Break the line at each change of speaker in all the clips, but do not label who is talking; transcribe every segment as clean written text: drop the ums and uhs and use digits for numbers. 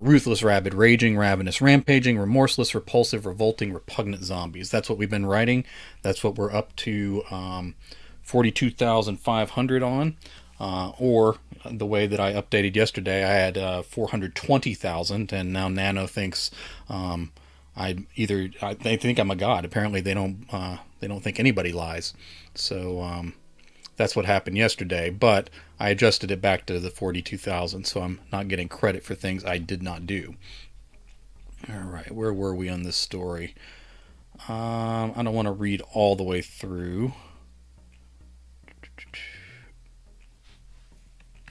Ruthless, Rabid, Raging, Ravenous, Rampaging, Remorseless, Repulsive, Revolting, Repugnant zombies. That's what we've been writing. That's what we're up to 42,500 on. Or the way that I updated yesterday, I had 420,000, and now Nano thinks they think I'm a god. Apparently, they don't think anybody lies. So that's what happened yesterday. But I adjusted it back to the 42,000, so I'm not getting credit for things I did not do. All right, where were we on this story? I don't want to read all the way through.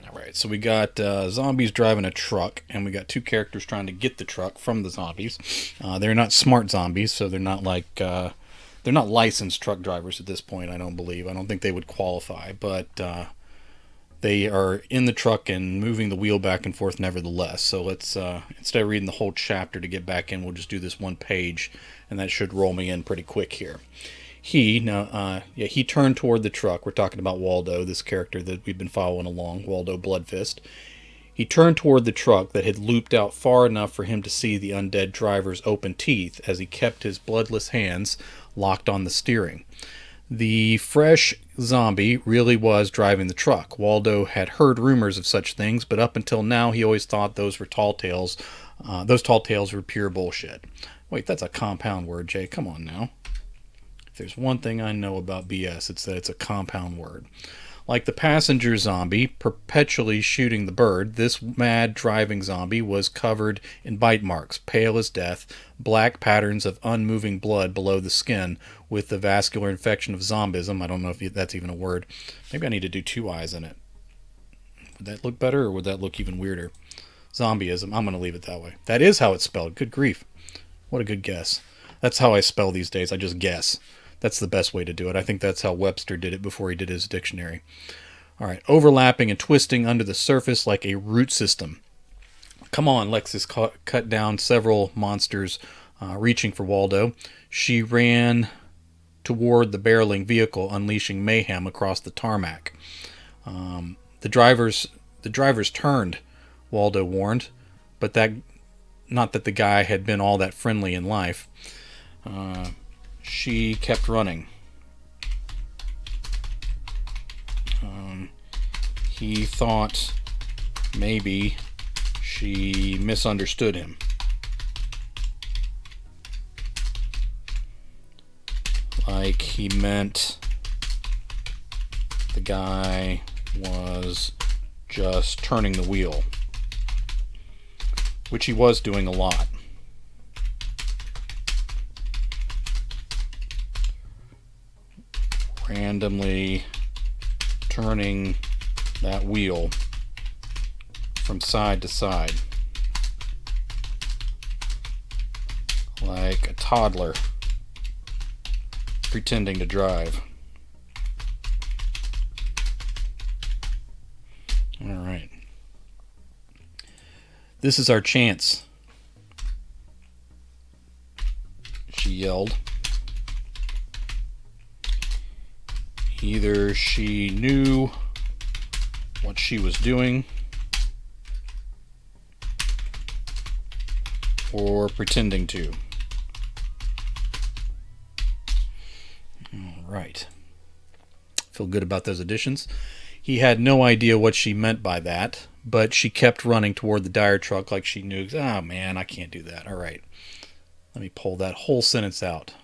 All right, so we got zombies driving a truck, and we got two characters trying to get the truck from the zombies. They're not smart zombies, so they're not like they're not licensed truck drivers at this point. I don't believe. I don't think they would qualify, but they are in the truck and moving the wheel back and forth nevertheless. So let's instead of reading the whole chapter to get back in, we'll just do this one page, and that should roll me in pretty quick here. He turned toward the truck. We're talking about Waldo, this character that we've been following along, Waldo Bloodfist. He turned toward the truck that had looped out far enough for him to see the undead driver's open teeth as he kept his bloodless hands locked on the steering. The fresh zombie really was driving the truck. Waldo had heard rumors of such things, but up until now he always thought those were tall tales. Those tall tales were pure bullshit. Wait, that's a compound word, Jay. Come on now. If there's one thing I know about BS, it's that it's a compound word. Like the passenger zombie perpetually shooting the bird, this mad driving zombie was covered in bite marks, pale as death, black patterns of unmoving blood below the skin, with the vascular infection of zombism. I don't know if that's even a word. Maybe I need to do two eyes in it. Would that look better, or would that look even weirder? Zombieism. I'm going to leave it that way. That is how it's spelled. Good grief. What a good guess. That's how I spell these days. I just guess. That's the best way to do it. I think that's how Webster did it before he did his dictionary. All right, overlapping and twisting under the surface like a root system. Come on, Lexus cut down several monsters reaching for Waldo. She ran toward the barreling vehicle, unleashing mayhem across the tarmac. The drivers turned, Waldo warned, but not that the guy had been all that friendly in life. She kept running. He thought maybe she misunderstood him. Like he meant the guy was just turning the wheel, which he was doing a lot. Randomly turning that wheel from side to side like a toddler pretending to drive. All right. This is our chance, she yelled. Either she knew what she was doing or pretending to. All right. Feel good about those additions. He had no idea what she meant by that, but she kept running toward the dire truck like she knew. Oh man, I can't do that. All right. Let me pull that whole sentence out.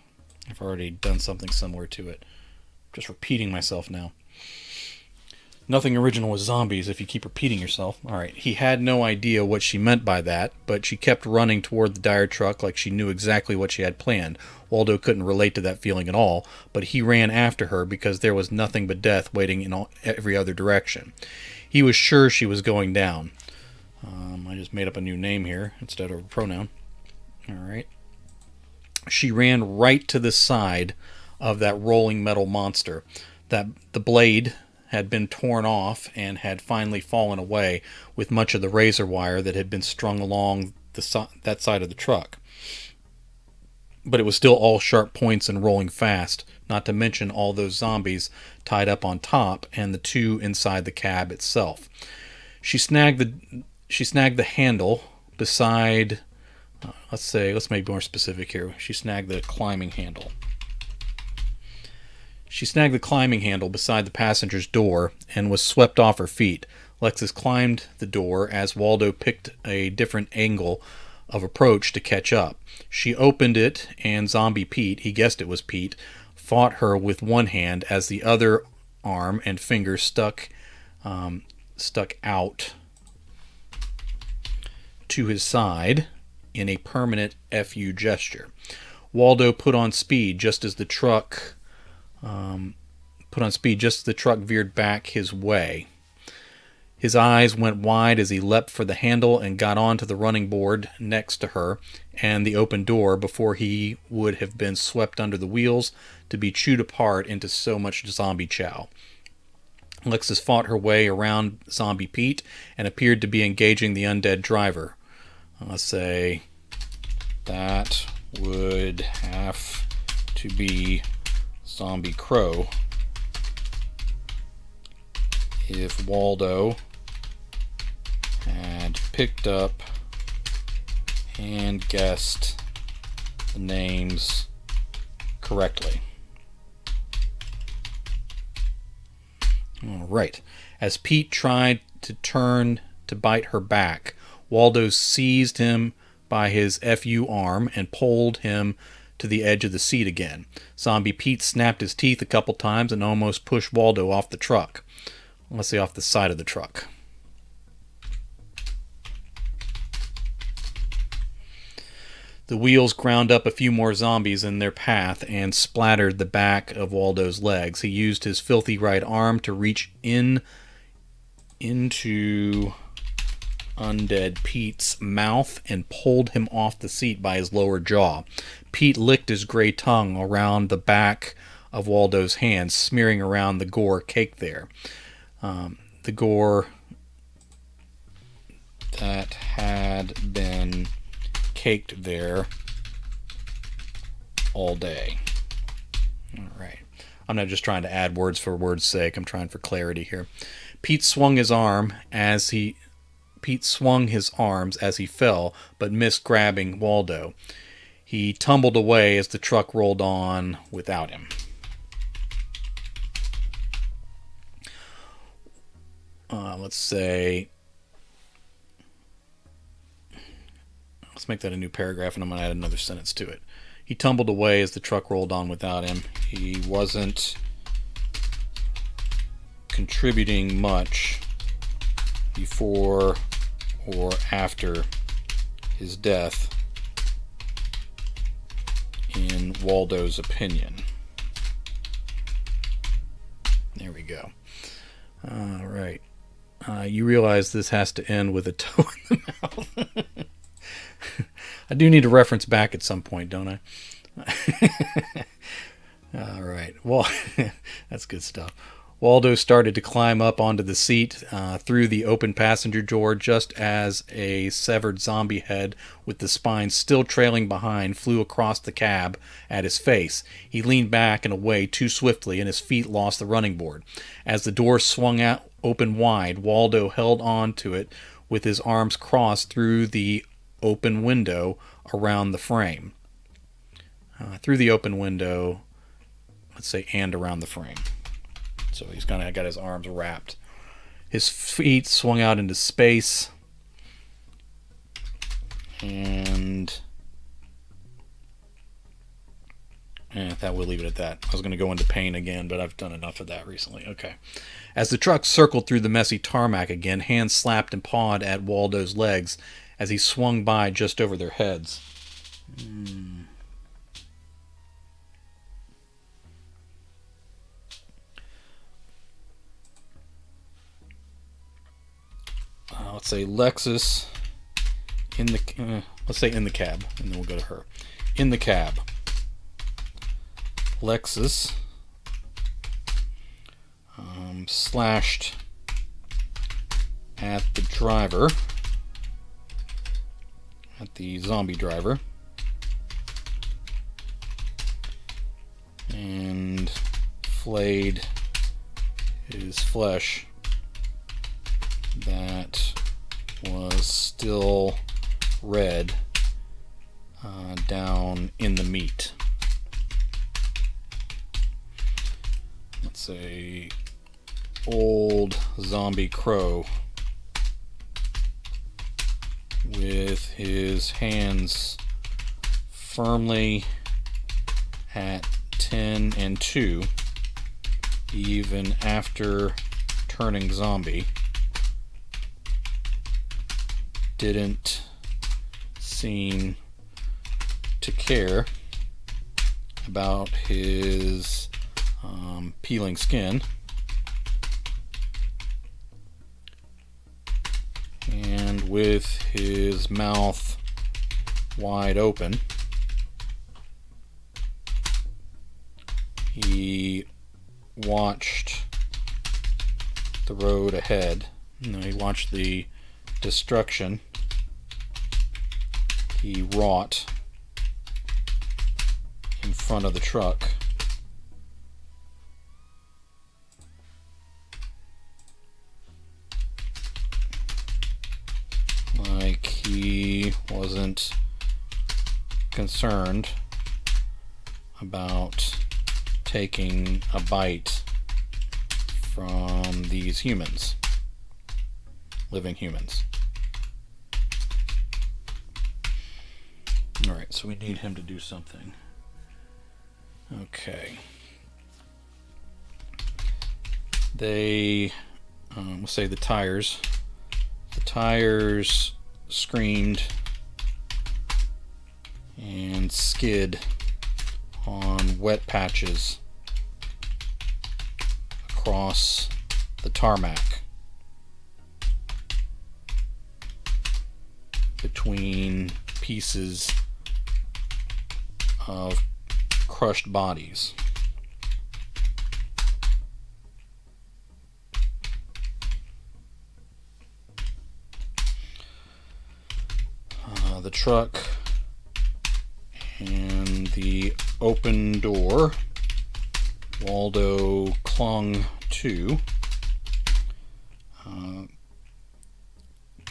I've already done something similar to it. Just repeating myself now. Nothing original with zombies if you keep repeating yourself. Alright, he had no idea what she meant by that, but she kept running toward the dire truck like she knew exactly what she had planned. Waldo couldn't relate to that feeling at all, but he ran after her because there was nothing but death waiting in every other direction. He was sure she was going down. I just made up a new name here instead of a pronoun. Alright. She ran right to the side of that rolling metal monster. That the blade had been torn off and had finally fallen away, with much of the razor wire that had been strung along that side of the truck. But it was still all sharp points and rolling fast, not to mention all those zombies tied up on top and the two inside the cab itself. She snagged the handle, beside, let's make more specific here. She snagged the climbing handle. She snagged the climbing handle beside the passenger's door and was swept off her feet. Lexus climbed the door as Waldo picked a different angle of approach to catch up. She opened it, and Zombie Pete, he guessed it was Pete, fought her with one hand as the other arm and finger stuck out to his side in a permanent FU gesture. Waldo put on speed just as the truck veered back his way. His eyes went wide as he leapt for the handle and got onto the running board next to her and the open door before he would have been swept under the wheels to be chewed apart into so much zombie chow. Lexus fought her way around Zombie Pete and appeared to be engaging the undead driver. Let's say that would have to be Zombie Crow if Waldo had picked up and guessed the names correctly. All right. As Pete tried to turn to bite her back, Waldo seized him by his FU arm and pulled him to the edge of the seat again. Zombie Pete snapped his teeth a couple times and almost pushed Waldo off the truck. Let's say off the side of the truck. The wheels ground up a few more zombies in their path and splattered the back of Waldo's legs. He used his filthy right arm to reach into Undead Pete's mouth and pulled him off the seat by his lower jaw. Pete licked his gray tongue around the back of Waldo's hands, smearing around the gore caked there. The gore that had been caked there all day. All right. I'm not just trying to add words for words' sake. I'm trying for clarity here. Pete swung his arms as he fell, but missed grabbing Waldo. He tumbled away as the truck rolled on without him. Let's make that a new paragraph, and I'm going to add another sentence to it. He tumbled away as the truck rolled on without him. He wasn't contributing much before or after his death, in Waldo's opinion. There we go. All right. You realize this has to end with a toe in the mouth. I do need to reference back at some point, don't I? All right. Well, that's good stuff. Waldo started to climb up onto the seat through the open passenger door just as a severed zombie head with the spine still trailing behind flew across the cab at his face. He leaned back and away too swiftly, and his feet lost the running board. As the door swung out open wide, Waldo held on to it with his arms crossed through the open window around the frame. Through the open window, let's say, and around the frame. So he's kind of got his arms wrapped. His feet swung out into space. And that will leave it at that. I was going to go into pain again, but I've done enough of that recently. Okay. As the truck circled through the messy tarmac again, hands slapped and pawed at Waldo's legs as he swung by just over their heads. Let's say Lexus in the let's say in the cab, and then we'll go to her. In the cab, Lexus slashed at the driver, at the zombie driver, and flayed his flesh that was still red down in the meat. Let's say old zombie crow with his hands firmly at 10 and 2 even after turning zombie. Didn't seem to care about his peeling skin, and with his mouth wide open, he watched the road ahead. He watched the destruction he wrought in front of the truck. Like he wasn't concerned about taking a bite from these humans, living humans. Alright, so we need him to do something. Okay. They, we'll say the tires. The tires screamed and skid on wet patches across the tarmac between pieces of crushed bodies. The truck and the open door Waldo clung to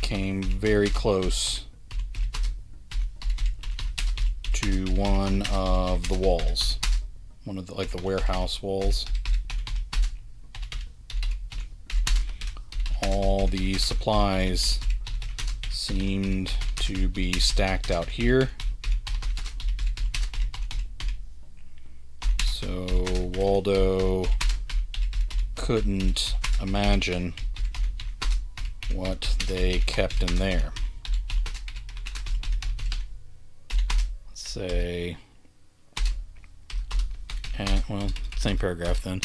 came very close to one of the walls, one of the, like the warehouse walls. All the supplies seemed to be stacked out here. So Waldo couldn't imagine what they kept in there. Let's say, well, same paragraph then.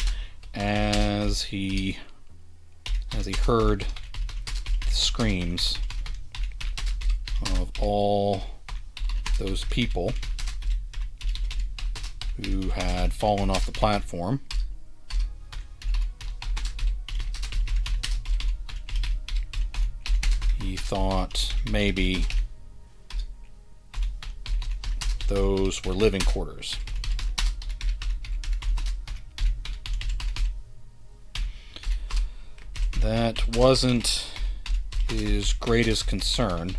As he heard the screams of all those people who had fallen off the platform, he thought maybe those were living quarters. That wasn't his greatest concern,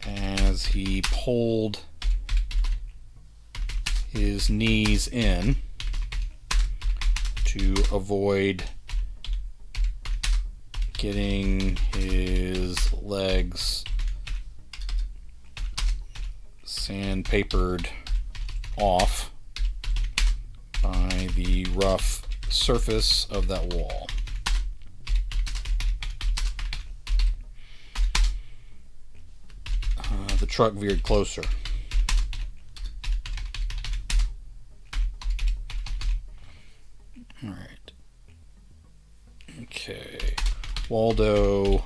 as he pulled his knees in to avoid getting his legs sandpapered off by the rough surface of that wall. The truck veered closer. All right. Okay. Waldo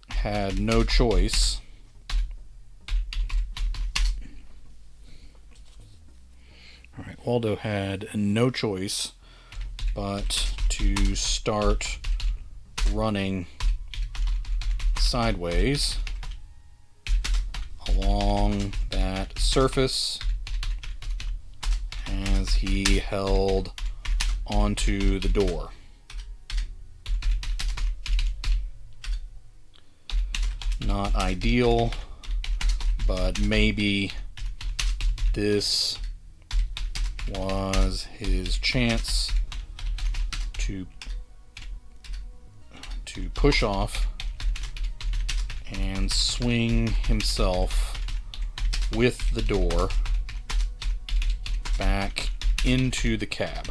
had no choice Waldo had no choice but to start running sideways along that surface as he held onto the door. Not ideal, but maybe this was his chance to push off and swing himself with the door back into the cab.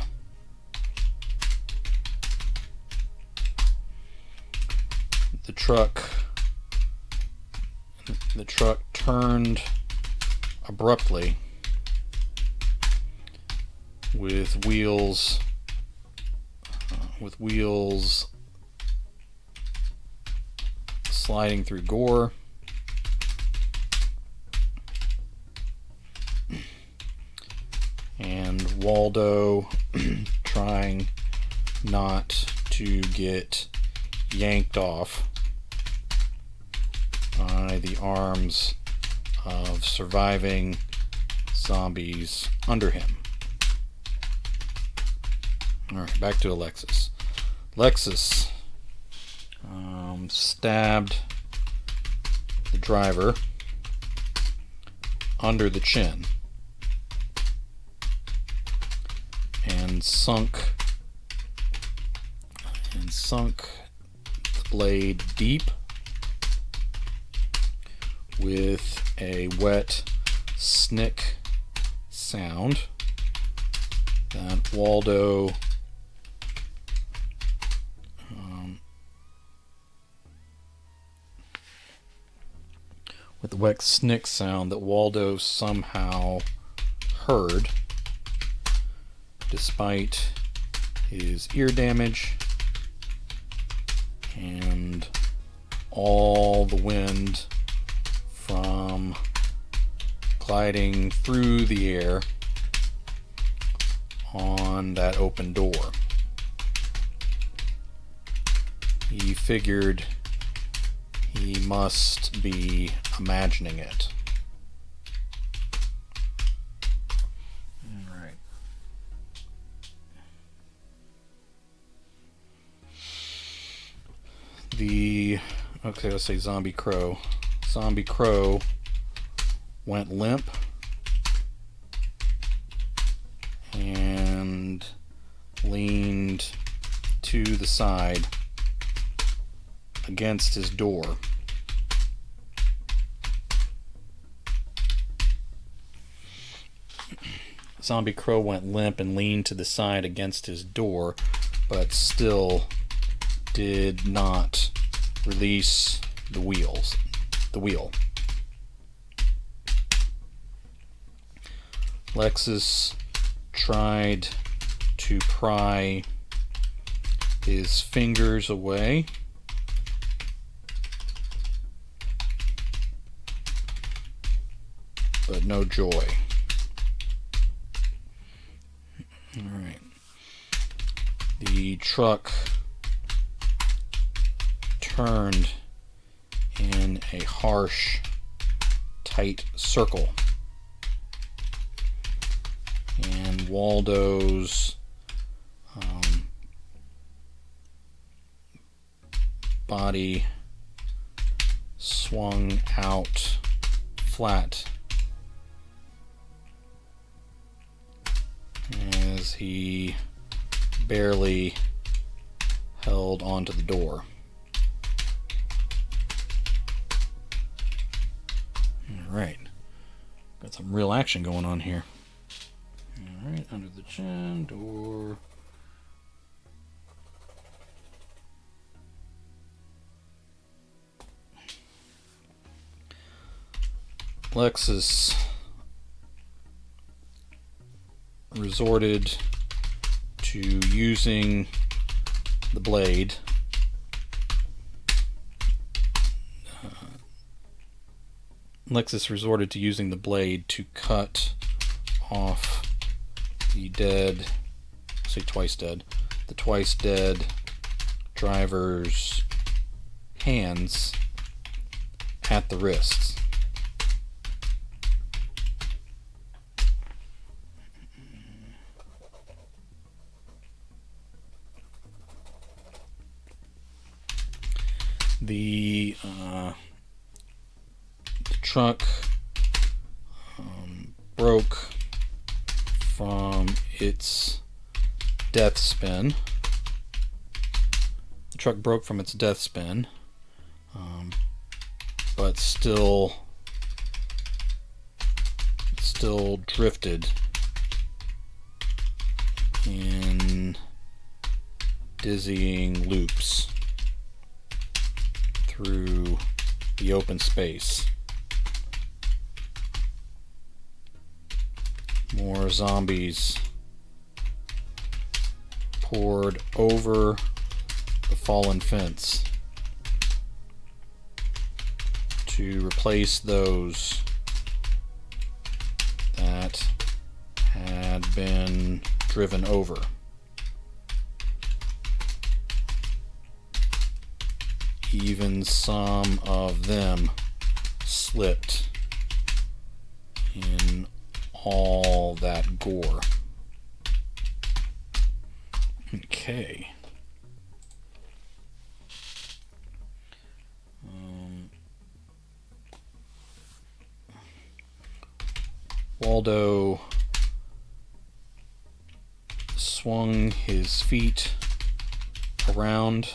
The truck turned abruptly with wheels sliding through gore. And Waldo trying not to get yanked off by the arms of surviving zombies under him. Alright, back to Alexis. Alexis stabbed the driver under the chin and sunk the blade deep with a wet snick sound that Waldo somehow heard despite his ear damage and all the wind from gliding through the air on that open door. He figured he must be imagining it. Alright. Okay, let's say Zombie Crow. Zombie Crow went limp and leaned to the side against his door. Zombie Crow went limp and leaned to the side against his door, but still did not release the wheel. Lexus tried to pry his fingers away, but no joy. Alright. The truck turned in a harsh, tight circle. And Waldo's body swung out flat as he barely held onto the door. Alright, got some real action going on here. Alright, under the chin, door. Lexus resorted to using the blade to cut off the twice dead driver's hands at the wrists. The truck broke from its death spin. The truck broke from its death spin, but still drifted in dizzying loops through the open space. More zombies poured over the fallen fence to replace those that had been driven over. Even some of them slipped in all that gore. Okay. Waldo swung his feet around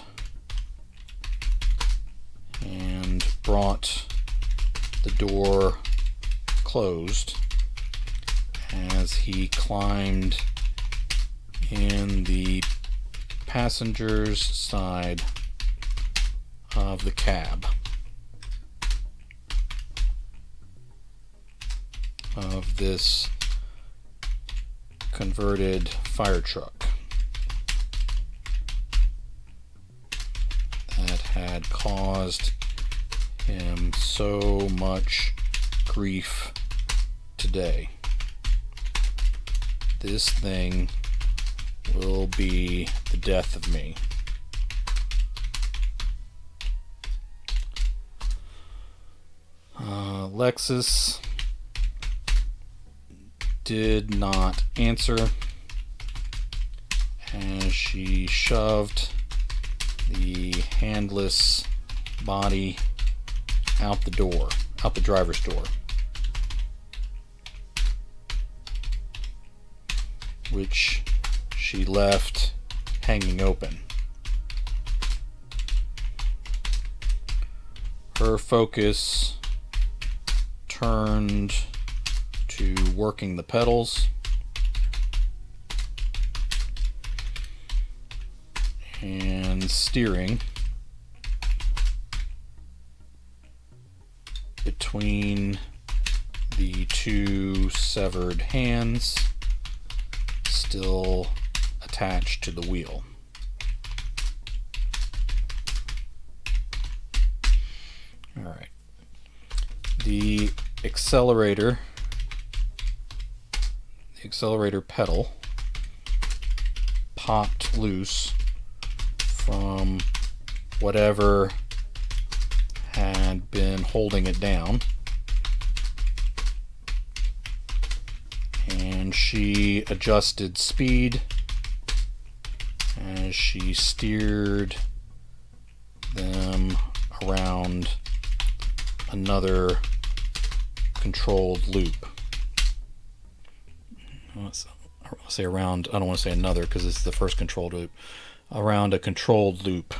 and brought the door closed as he climbed in the passenger's side of the cab of this converted fire truck that had caused him so much grief today. This thing will be the death of me. Lexus did not answer as she shoved the handless body out the door, out the driver's door, which she left hanging open. Her focus turned to working the pedals and steering between the two severed hands still attached to the wheel. All right. The accelerator pedal popped loose from whatever had been holding it down, and she adjusted speed as she steered them around another controlled loop. I want to say around, I don't want to say another because it's the first controlled loop. Around a controlled loop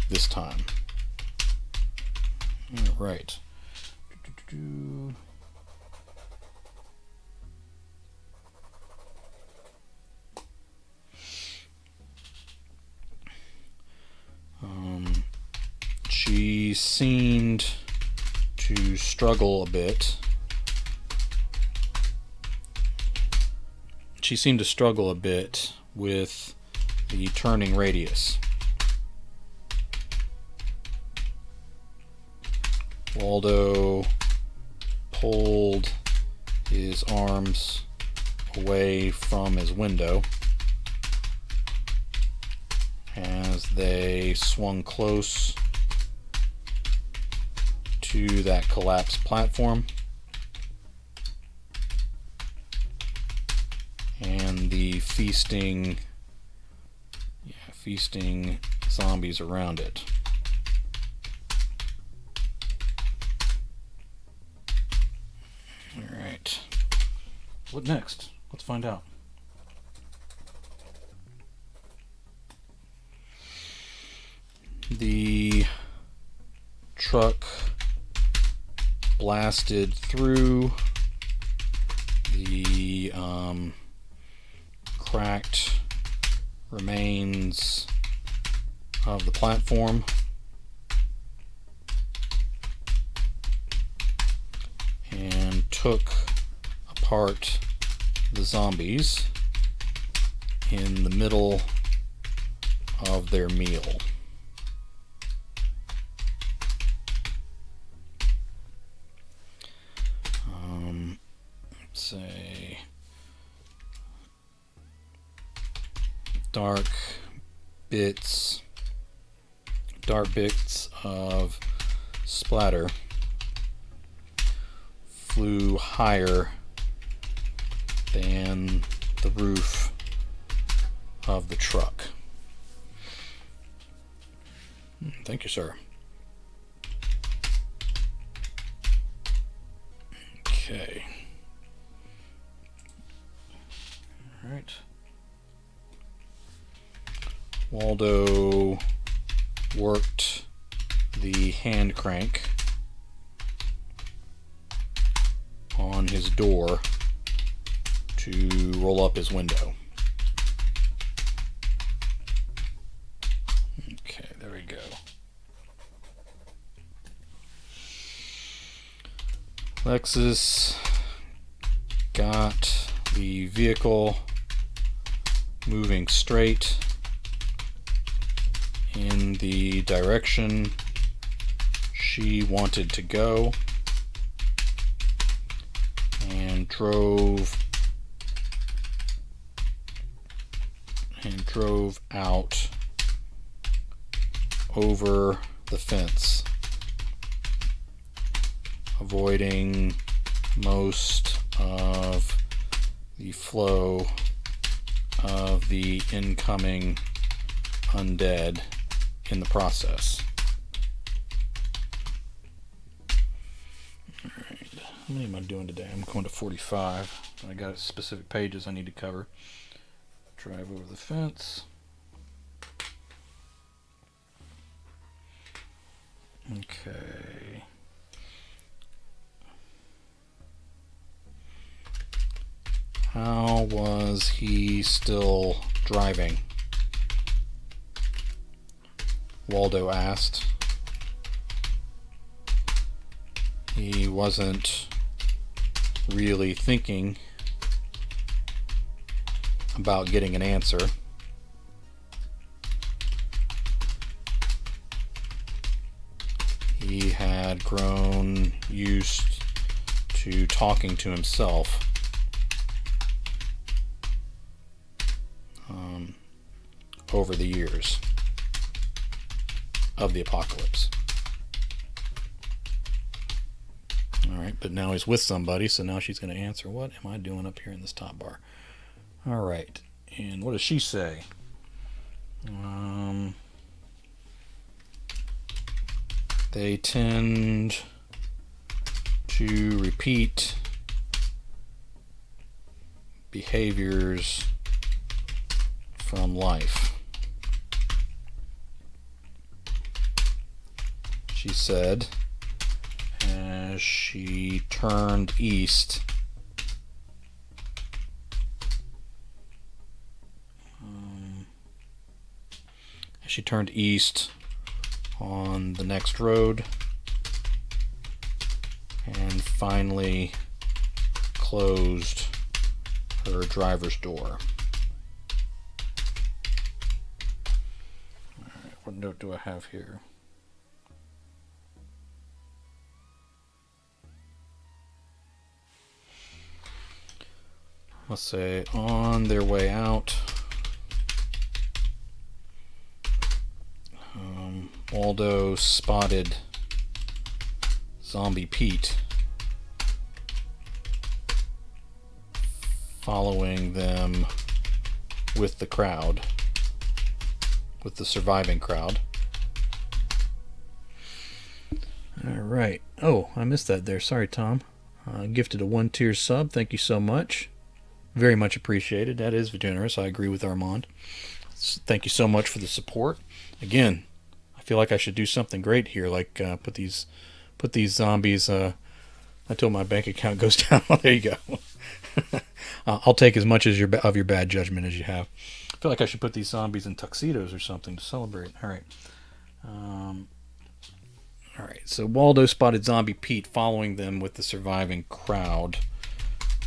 this time. All right. She seemed to struggle a bit. She seemed to struggle a bit with the turning radius. Waldo pulled his arms away from his window as they swung close to that collapsed platform, and the feasting zombies around it. What next? Let's find out. The truck blasted through the cracked remains of the platform and took apart the zombies in the middle of their meal. Let's say dark bits of splatter flew higher than the roof of the truck. Thank you, sir. Okay. All right. Waldo worked the hand crank on his door to roll up his window. Okay, there we go. Lexus got the vehicle moving straight in the direction she wanted to go and drove out over the fence, avoiding most of the flow of the incoming undead in the process. Alright, how many am I doing today? I'm going to 45. I got specific pages I need to cover. Drive over the fence. Okay. How was he still driving? Waldo asked. He wasn't really thinking about getting an answer. He had grown used to talking to himself. Over the years of the apocalypse. Alright, but now he's with somebody, so now she's going to answer, what am I doing up here in this top bar? Alright, and what does she say? They tend to repeat behaviors from life. She said as she turned east. She turned east on the next road and finally closed her driver's door. Alright, what note do I have here? Let's say on their way out, Waldo spotted Zombie Pete following them with the crowd, with the surviving crowd. Alright. Oh, I missed that there. Sorry, Tom. Gifted a 1-tier sub. Thank you so much. Very much appreciated. That is generous. I agree with Armand. Thank you so much for the support. Again, I feel like I should do something great here, like put these zombies until my bank account goes down. There you go. I'll take as much as of your bad judgment as you have. I feel like I should put these zombies in tuxedos or something to celebrate. All right. All right. So Waldo spotted Zombie Pete following them with the surviving crowd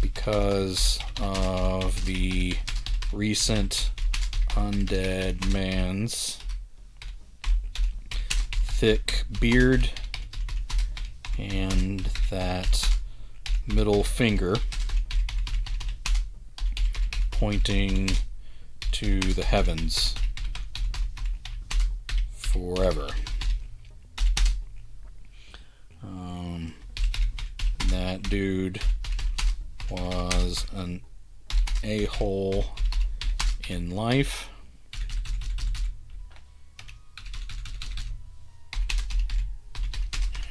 because of the recent undead man's thick beard and that middle finger pointing to the heavens forever. That dude was an a-hole in life.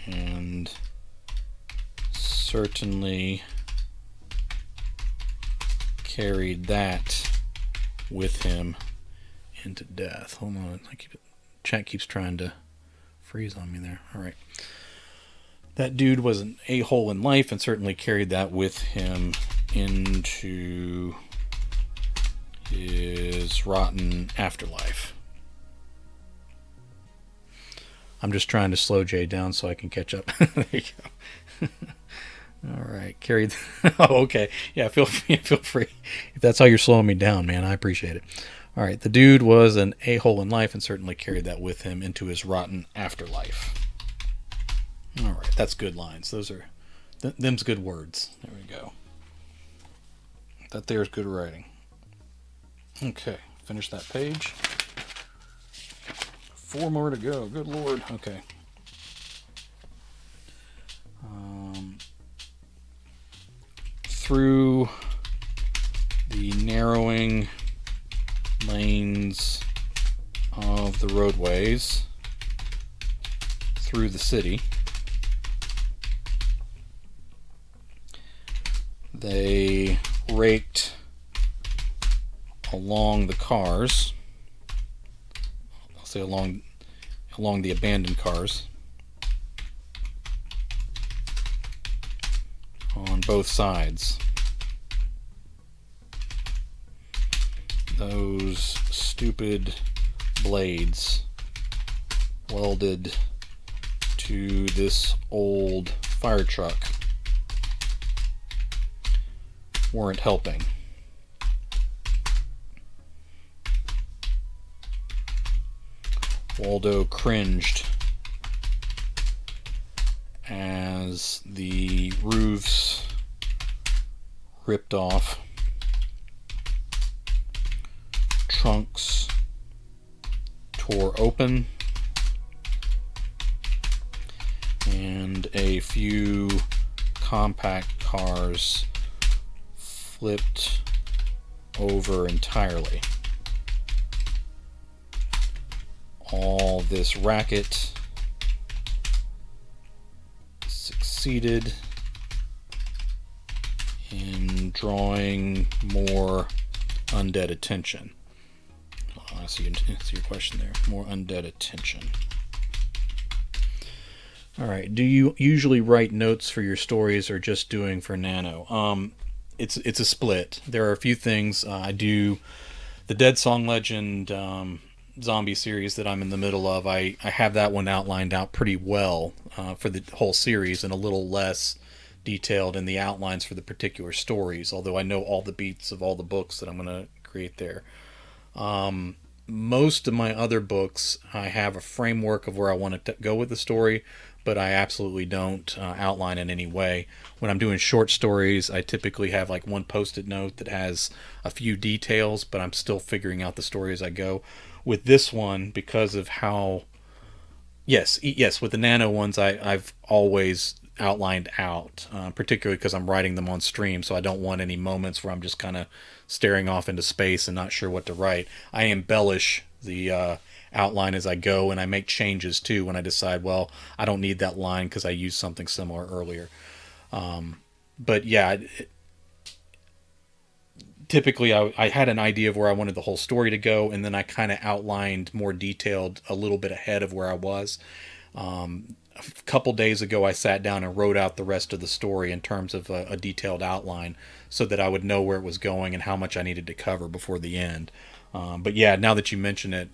And certainly carried that with him into death. Hold on, chat keeps trying to freeze on me there. All right. That dude was an a-hole in life and certainly carried that with him into his rotten afterlife. I'm just trying to slow Jay down so I can catch up. There you go. All right, carried. Oh, okay. Yeah, feel free. If that's how you're slowing me down, man, I appreciate it. All right, the dude was an a-hole in life and certainly carried that with him into his rotten afterlife. All right, that's good lines. Those are, them's good words. There we go. That there's good writing. Okay, finish that page. 4 more to go. Good Lord. Okay. Through the narrowing lanes of the roadways through the city, they raked along the cars. I'll say along the abandoned cars on both sides. Those stupid blades welded to this old fire truck weren't helping. Waldo cringed as the roofs ripped off, trunks tore open, and a few compact cars flipped over entirely. All this racket succeeded in drawing more undead attention. I see your question there. More undead attention. All right. Do you usually write notes for your stories or just doing for Nano? It's a split. There are a few things I do. The Dead Song Legend zombie series that I'm in the middle of, I have that one outlined out pretty well for the whole series and a little less detailed in the outlines for the particular stories, although I know all the beats of all the books that I'm going to create there. Most of my other books, I have a framework of where I want to go with the story, but I absolutely don't outline in any way. When I'm doing short stories, I typically have like one post-it note that has a few details, but I'm still figuring out the story as I go. With this one, because of how... Yes, with the Nano ones, I've always outlined out, particularly because I'm writing them on stream, so I don't want any moments where I'm just kind of staring off into space and not sure what to write. I embellish the outline as I go, and I make changes too when I decide, well, I don't need that line because I used something similar earlier. But yeah, typically I had an idea of where I wanted the whole story to go, and then I kind of outlined more detailed a little bit ahead of where I was. A couple days ago, I sat down and wrote out the rest of the story in terms of a detailed outline so that I would know where it was going and how much I needed to cover before the end. But yeah, now that you mention it,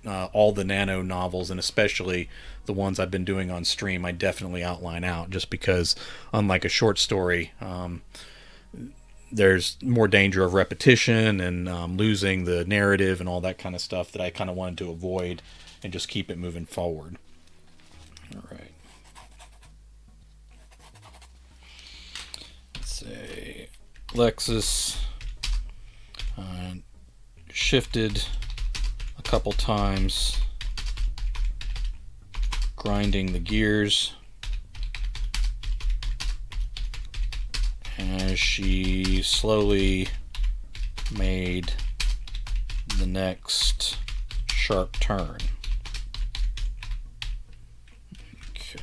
all the Nano novels, and especially the ones I've been doing on stream, I definitely outline out, just because, unlike a short story, there's more danger of repetition and losing the narrative and all that kind of stuff that I kind of wanted to avoid and just keep it moving forward. All right. Let's say Lexus shifted a couple times, grinding the gears as she slowly made the next sharp turn. Okay.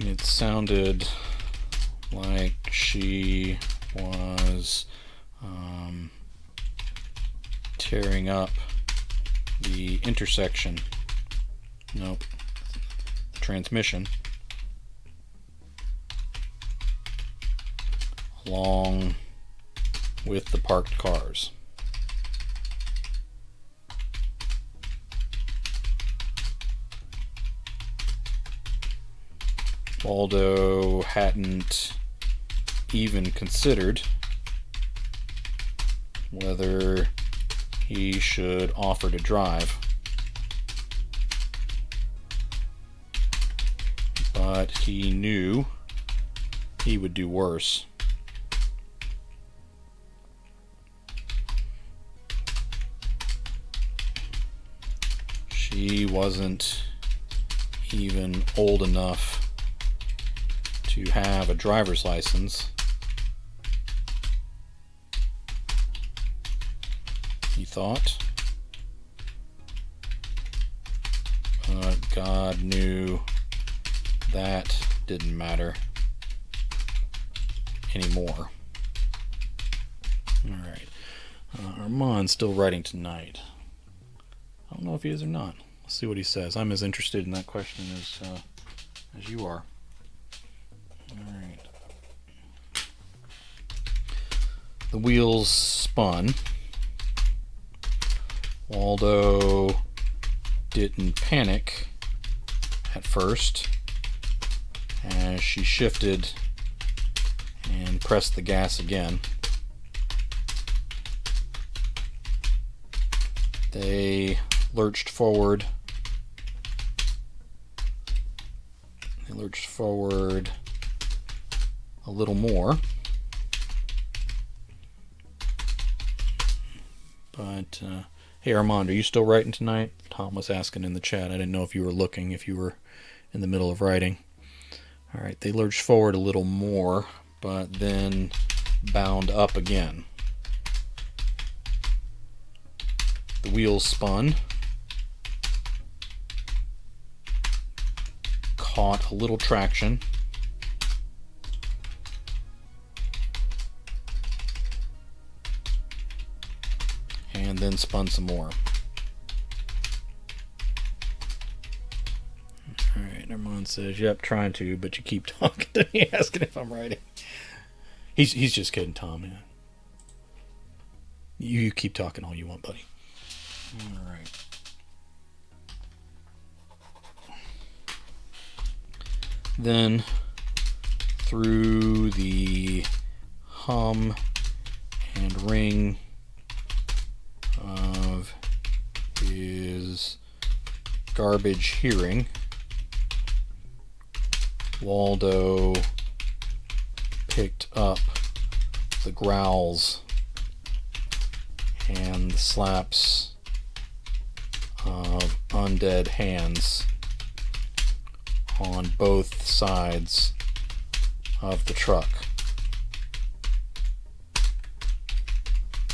It sounded like she was tearing up the intersection. Nope. The transmission. Along with the parked cars. Waldo hadn't even considered whether he should offer to drive. But he knew he would do worse. She wasn't even old enough to have a driver's license. He thought. But God knew that didn't matter anymore. Alright. Armand's still writing tonight. I don't know if he is or not. Let's see what he says. I'm as interested in that question as you are. Alright. The wheels spun. Waldo didn't panic at first as she shifted and pressed the gas again. They lurched forward. They lurched forward a little more. But, hey Armand, are you still writing tonight? Tom was asking in the chat. I didn't know if you were looking, if you were in the middle of writing. Alright, they lurched forward a little more, but then bound up again. The wheels spun. Caught a little traction. And then spun some more. Alright, Armand says, yep, trying to, but you keep talking to me, asking if I'm writing. He's just kidding, Tom, man. You keep talking all you want, buddy. Alright. Then, through the hum and ring of his garbage hearing, Waldo picked up the growls and the slaps of undead hands on both sides of the truck.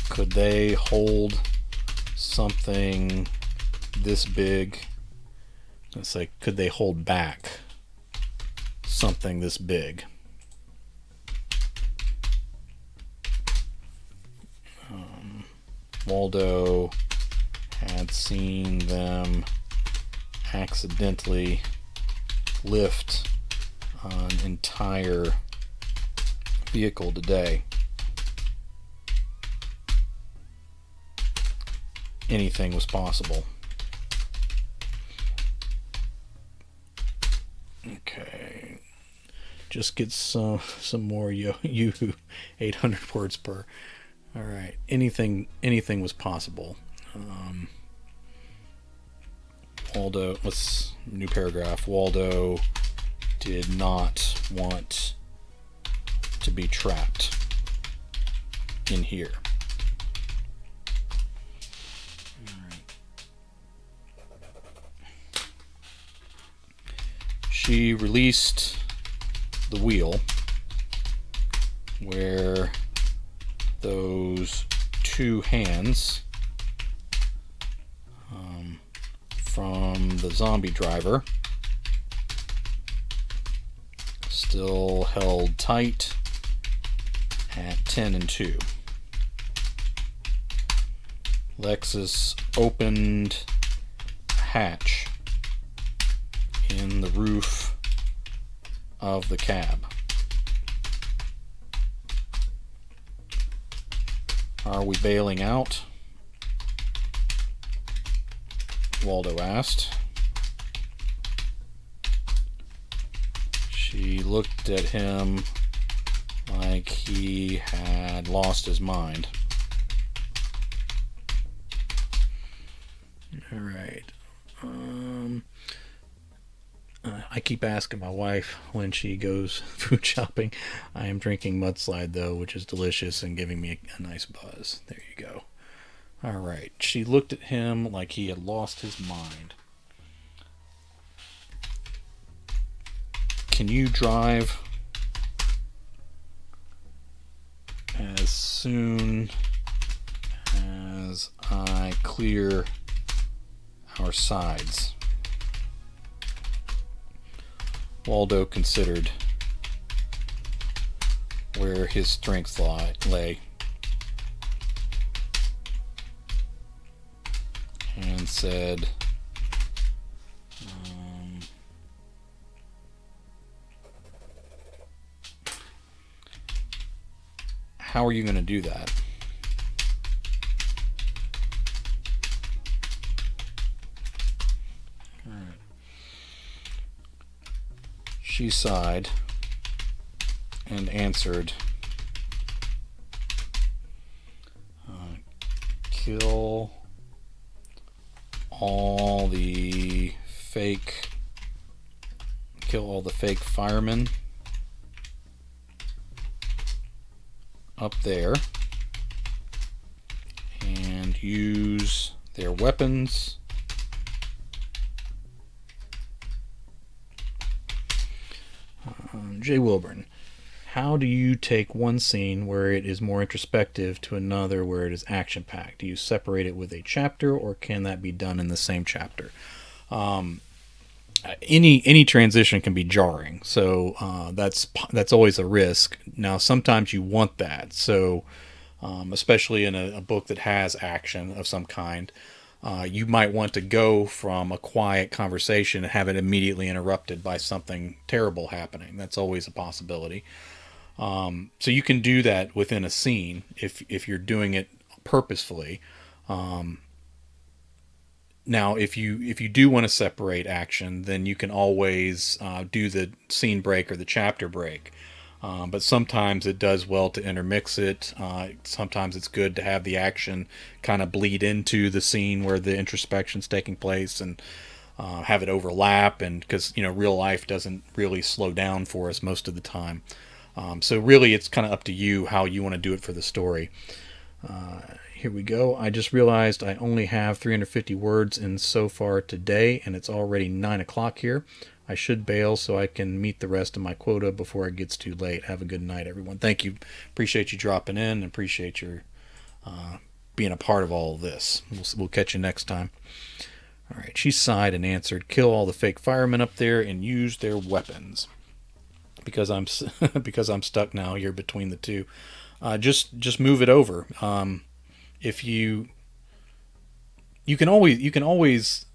Could they hold something this big Let's say, could they hold back something this big? Waldo had seen them accidentally lift an entire vehicle today. Anything was possible. Okay. Just get some more you 800 words per. All right. Anything was possible. Waldo, let's new paragraph. Waldo did not want to be trapped in here. All right. She released the wheel where those two hands from the zombie driver still held tight at 10 and 2. Lexus opened a hatch in the roof of the cab. Are we bailing out? Waldo asked. She looked at him like he had lost his mind. All right. I keep asking my wife when she goes food shopping. I am drinking Mudslide, though, which is delicious and giving me a nice buzz. There you go. All right. She looked at him like he had lost his mind. Can you drive as soon as I clear our sides? Waldo considered where his strength lay and said, how are you going to do that? She sighed and answered, kill all the fake firemen up there and use their weapons J. Wilburn, how do you take one scene where it is more introspective to another where it is action-packed? Do you separate it with a chapter, or can that be done in the same chapter? Any transition can be jarring, so that's always a risk. Now, sometimes you want that, so especially in a book that has action of some kind, you might want to go from a quiet conversation and have it immediately interrupted by something terrible happening. That's always a possibility. So you can do that within a scene if you're doing it purposefully. Now, if you do want to separate action, then you can always do the scene break or the chapter break. But sometimes it does well to intermix it. Sometimes it's good to have the action kind of bleed into the scene where the introspection's taking place and have it overlap. And because real life doesn't really slow down for us most of the time. So really, it's kind of up to you how you want to do it for the story. Here we go. I just realized I only have 350 words in so far today, and it's already 9 o'clock here. I should bail so I can meet the rest of my quota before it gets too late. Have a good night, everyone. Thank you. Appreciate you dropping in, and appreciate your being a part of all of this. We'll catch you next time. All right, she sighed and answered, "Kill all the fake firemen up there and use their weapons." Because I'm because I'm stuck now here between the two. Just move it over. If you can always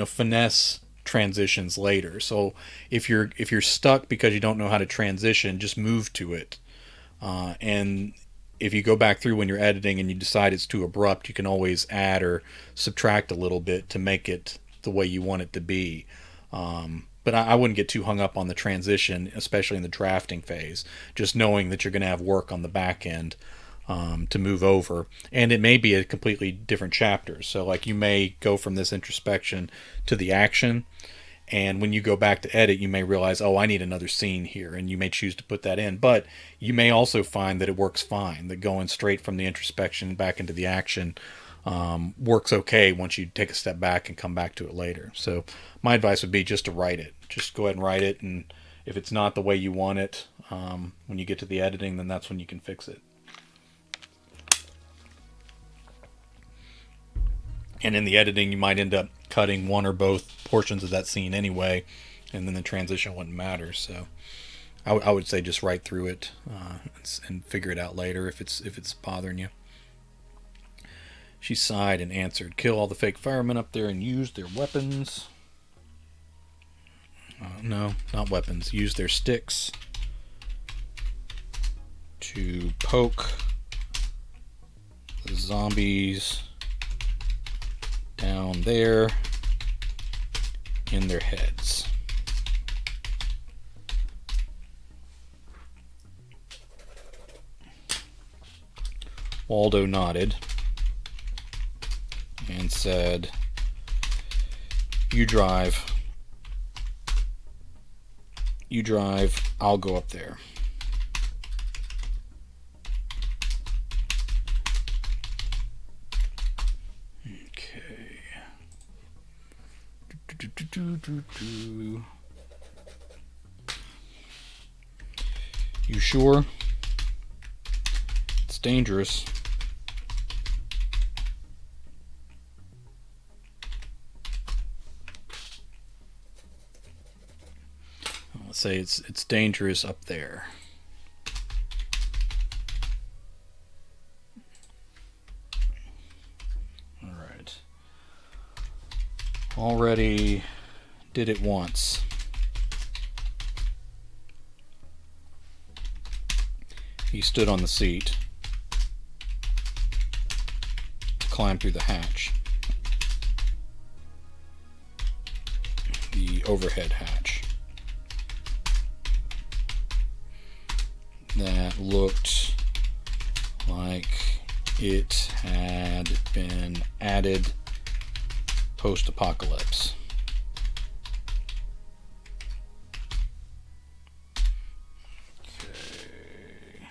finesse transitions later. So if you're stuck because you don't know how to transition, just move to it. And if you go back through when you're editing and you decide it's too abrupt, you can always add or subtract a little bit to make it the way you want it to be. But I wouldn't get too hung up on the transition, especially in the drafting phase. Just knowing that you're going to have work on the back end to move over, and it may be a completely different chapter. So, like, you may go from this introspection to the action, and when you go back to edit, you may realize, oh, I need another scene here, and you may choose to put that in. But you may also find that it works fine. That going straight from the introspection back into the action works okay once you take a step back and come back to it later. So my advice would be just to write it. Just go ahead and write it, and if it's not the way you want it, when you get to the editing, then that's when you can fix it. And in the editing, you might end up cutting one or both portions of that scene anyway, and then the transition wouldn't matter. So I would say just write through it and figure it out later if it's bothering you. She sighed and answered, "Kill all the fake firemen up there and use their weapons." No, not weapons. Use their sticks to poke the zombies down there in their heads. Waldo nodded and said, You drive, I'll go up there." Okay. You sure? It's dangerous. Let's say it's dangerous up there. All right. Already did it once. He stood on the seat, climbed through the hatch, the overhead hatch. That looked like it had been added post-apocalypse. Okay.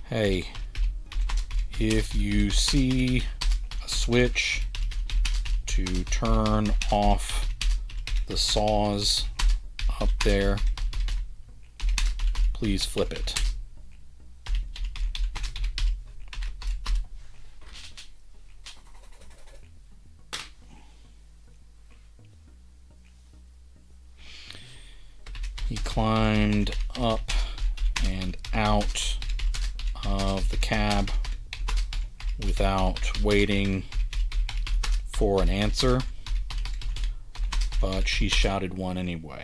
Hey, if you see a switch to turn off the saws up there, please flip it. He climbed up and out of the cab without waiting for an answer, but she shouted one anyway.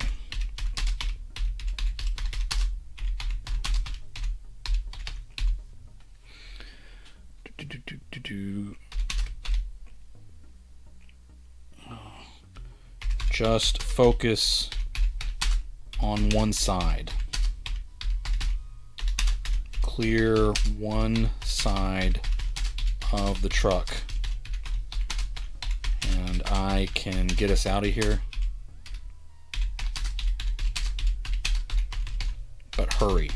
Just focus on one side. Clear one side of the truck, and I can get us out of here. But hurry.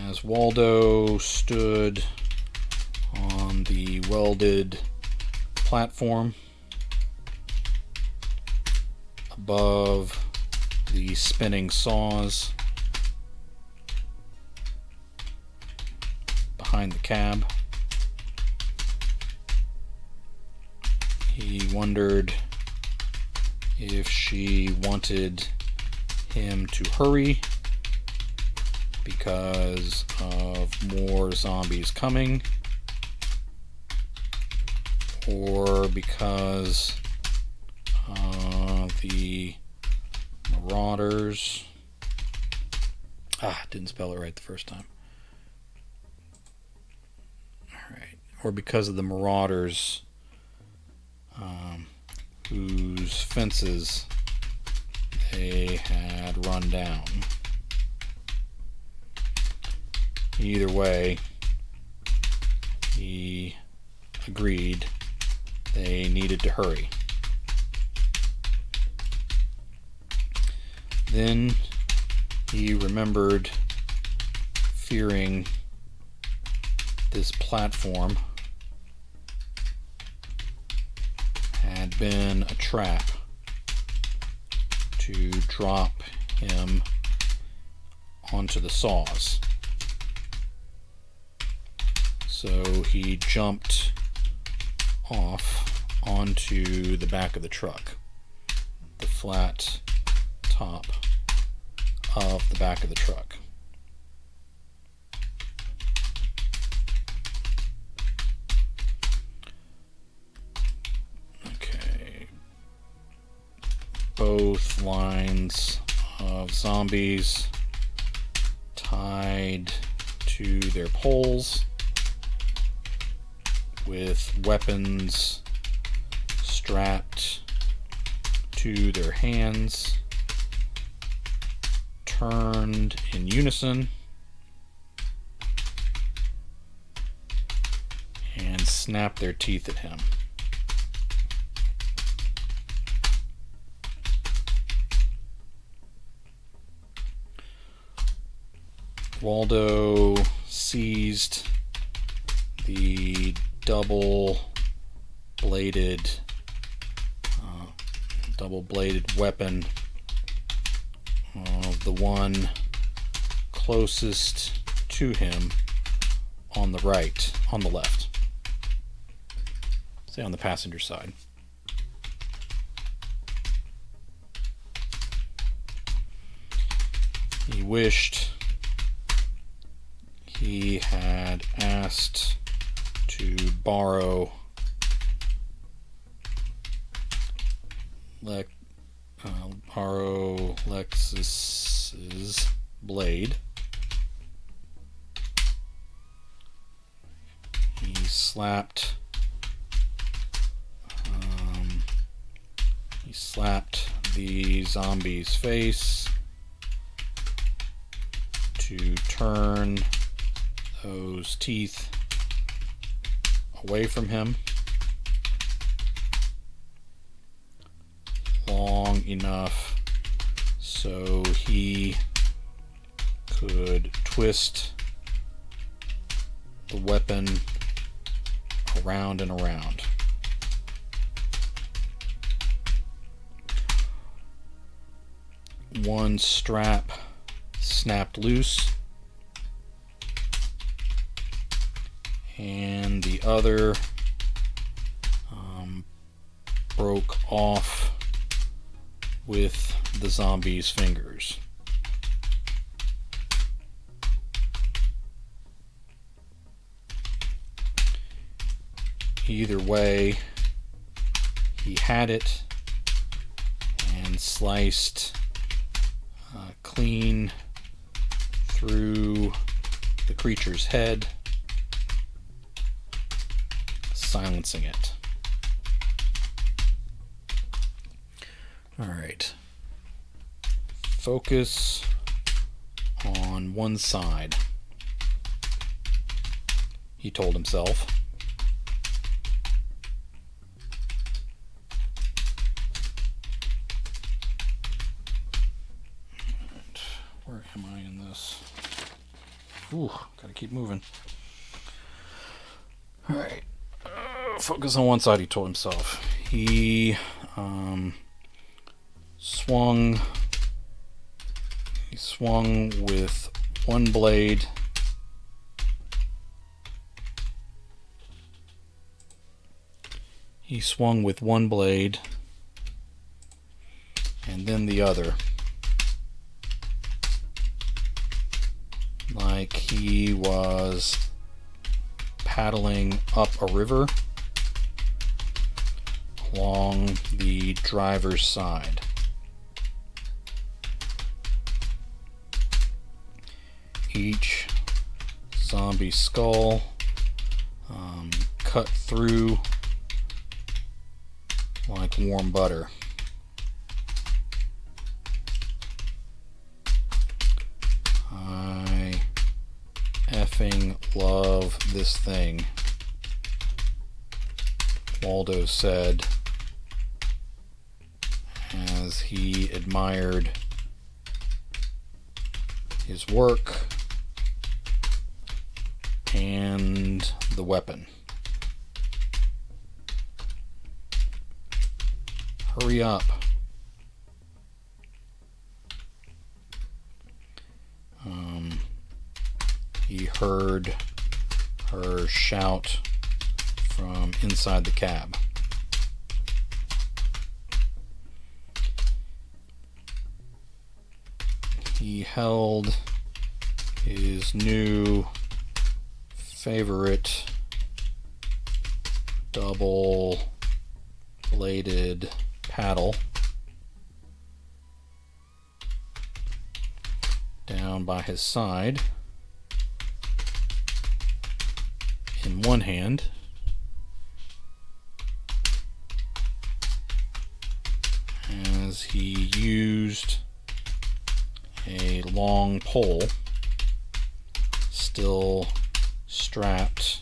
As Waldo stood on the welded platform above the spinning saws behind the cab. He wondered if she wanted him to hurry because of more zombies coming, or because the Marauders... didn't spell it right the first time. Alright. Or because of the Marauders whose fences they had run down. Either way, he agreed they needed to hurry. Then he remembered fearing this platform had been a trap to drop him onto the saws. So he jumped off onto the back of the truck, the flat top of the back of the truck. Okay. Both lines of zombies tied to their poles with weapons strapped to their hands, turned in unison and snapped their teeth at him. Waldo seized the double-bladed weapon of the one closest to him on the left. Say on the passenger side. He wished he had asked to borrow Lexus's blade. He slapped the zombie's face to turn those teeth away from him long enough so he could twist the weapon around and around. One strap snapped loose and the other broke off with the zombie's fingers. Either way, he had it and sliced clean through the creature's head, silencing it. Alright. Focus on one side, he told himself. Where am I in this? Ooh, gotta keep moving. Alright. Focus on one side, he told himself. He swung He swung with one blade. He swung with one blade and then the other, like he was paddling up a river along the driver's side. Each zombie skull cut through like warm butter. I effing love this thing, Waldo said as he admired his work and the weapon. Hurry up. He heard her shout from inside the cab. He held his new favorite double-bladed paddle down by his side in one hand, as he used a long pole still strapped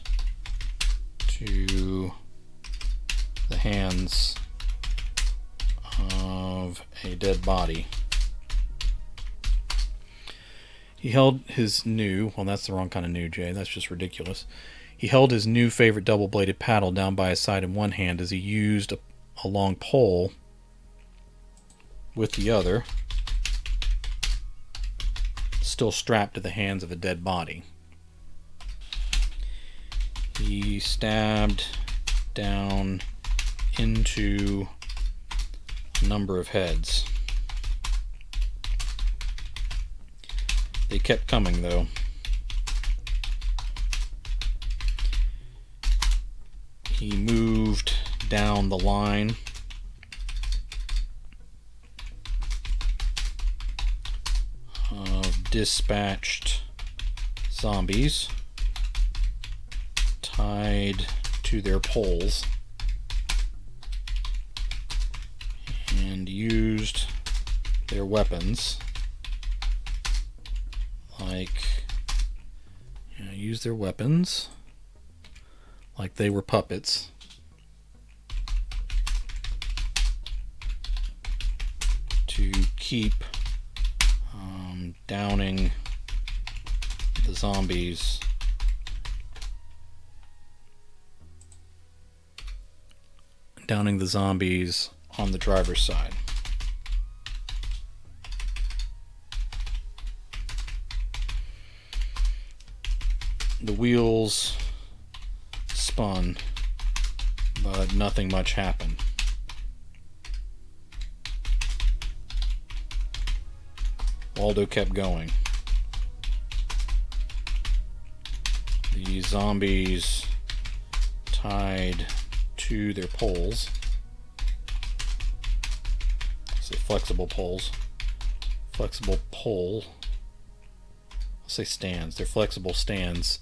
to the hands of a dead body. He held his new, well, that's the wrong kind of new, Jay, that's just ridiculous. He held his new favorite double-bladed paddle down by his side in one hand as he used a long pole with the other, still strapped to the hands of a dead body. He stabbed down into a number of heads. They kept coming, though. He moved down the line of dispatched zombies tied to their poles and used their weapons like they were puppets to keep downing the zombies on the driver's side. The wheels spun, but nothing much happened. Waldo kept going. The zombies tied to their poles. Say flexible poles. Flexible pole. I'll say stands. They're flexible stands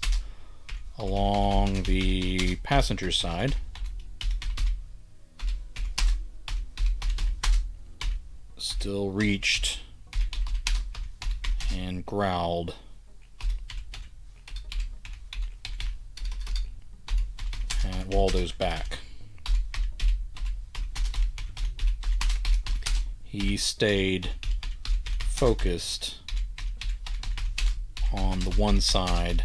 along the passenger side. Still reached and growled at Waldo's back. He stayed focused on the one side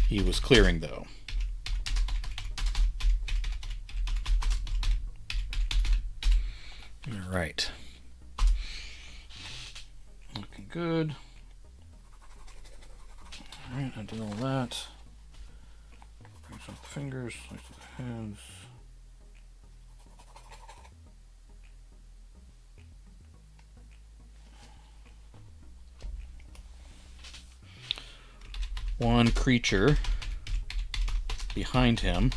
he was clearing, though. All right. Looking good. Alright, I did all that. Brings up the fingers, slice the hands. One creature behind him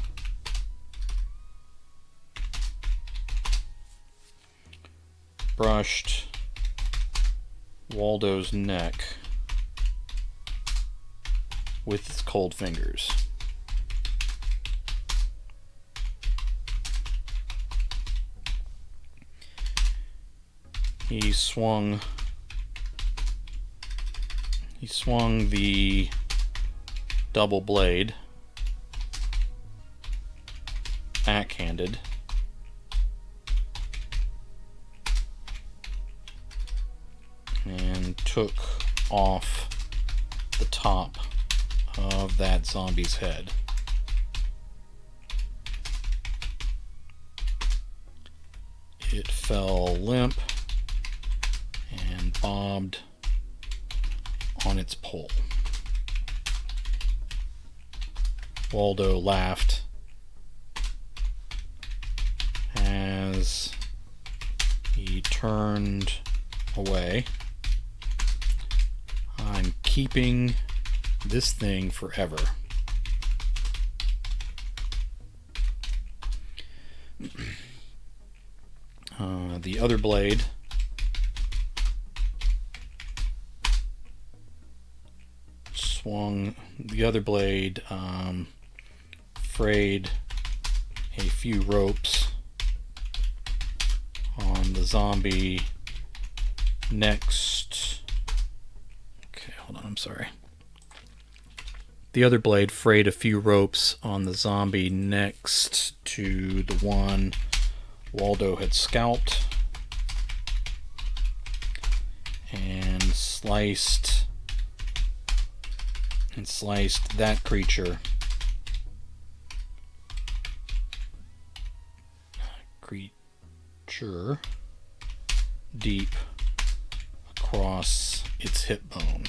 brushed Waldo's neck with its cold fingers. He swung the double blade backhanded and took off the top of that zombie's head. It fell limp and bobbed on its pole. Waldo laughed as he turned away. I'm keeping this thing forever. The other blade frayed a few ropes on the zombie next. Okay, hold on, I'm sorry. The other blade frayed a few ropes on the zombie next to the one Waldo had scalped and sliced that creature deep across its hip bone.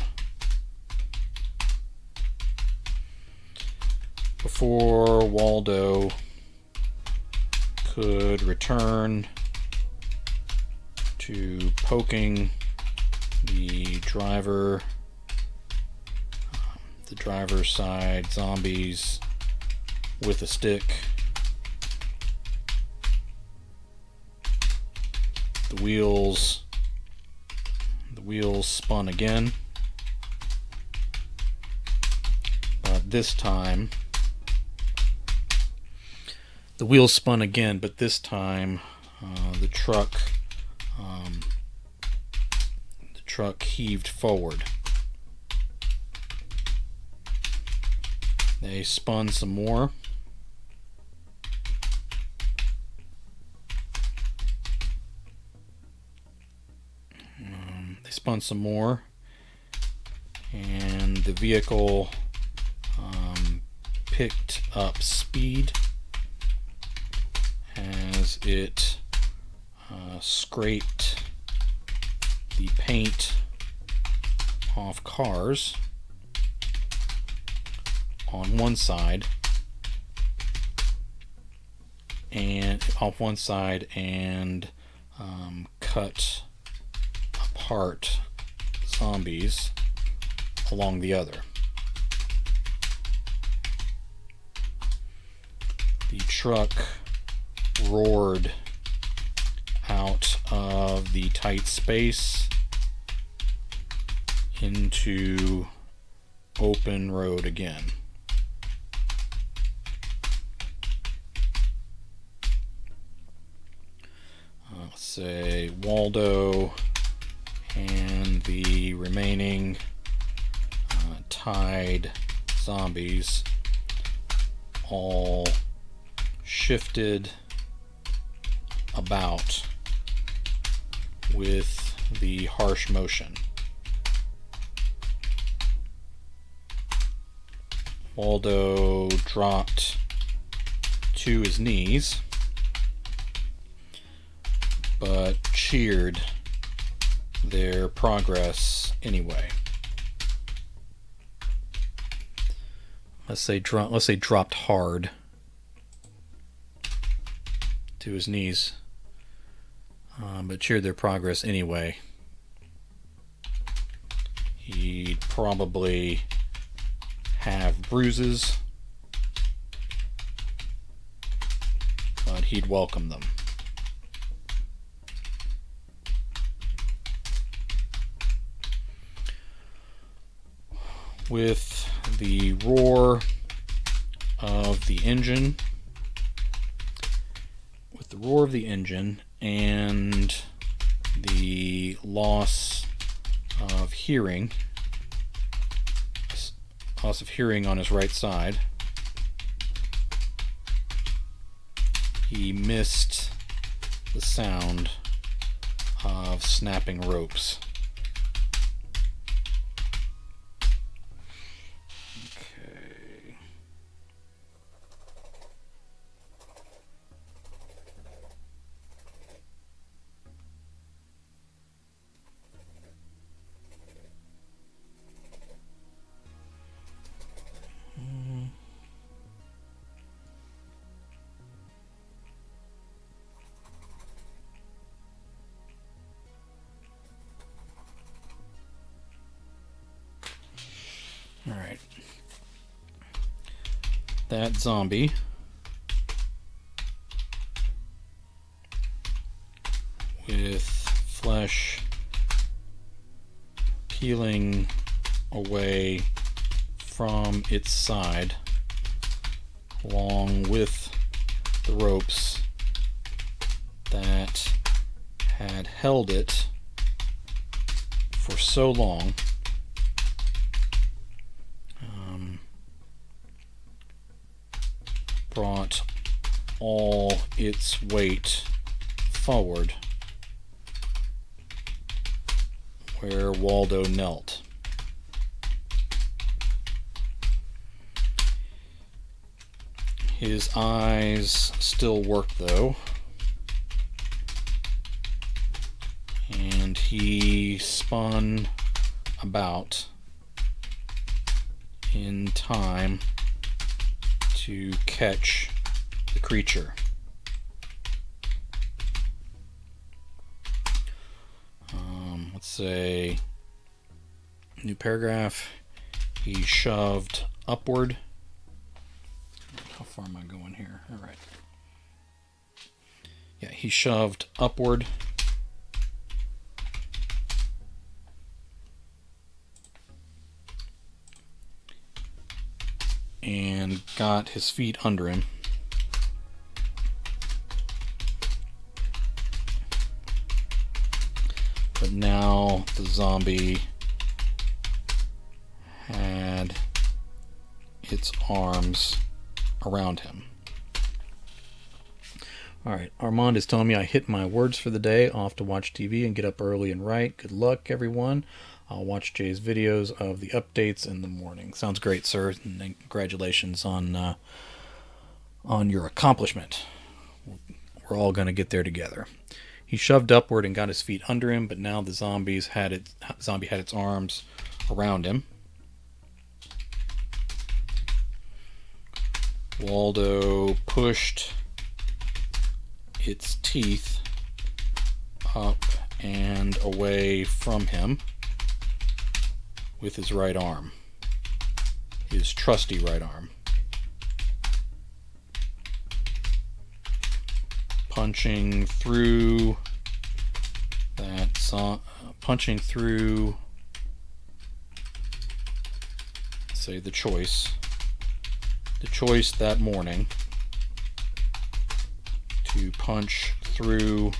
Before Waldo could return to poking the driver's side zombies with a stick, the wheels spun again, but this time the truck heaved forward. They spun some more. And the vehicle picked up speed as it scraped the paint off cars on one side and cut apart zombies along the other. The truck roared out of the tight space into open road again. Let's say Waldo and the remaining tied zombies all shifted about with the harsh motion. Waldo dropped to his knees, but cheered their progress anyway. Let's say dropped hard to his knees, but cheered their progress anyway. He'd probably have bruises, but he'd welcome them. With the roar of the engine, and the loss of hearing on his right side, he missed the sound of snapping ropes. Okay. All right. That zombie with flesh peeling away from its side, along with the ropes that had held it for so long, brought all its weight forward where Waldo knelt. His eyes still worked though, and he spun about in time to catch the creature. Let's say, new paragraph, he shoved upward. How far am I going here? All right. Yeah, he shoved upward and got his feet under him. But now the zombie had its arms around him. Alright, Armand is telling me I hit my words for the day. Off to watch TV and get up early and write. Good luck, everyone. I'll watch Jay's videos of the updates in the morning. Sounds great, sir, and congratulations on your accomplishment. We're all going to get there together. He shoved upward and got his feet under him, but now the zombie had its arms around him. Waldo pushed its teeth up and away from him with his right arm, his trusty right arm, punching through say the choice that morning to punch through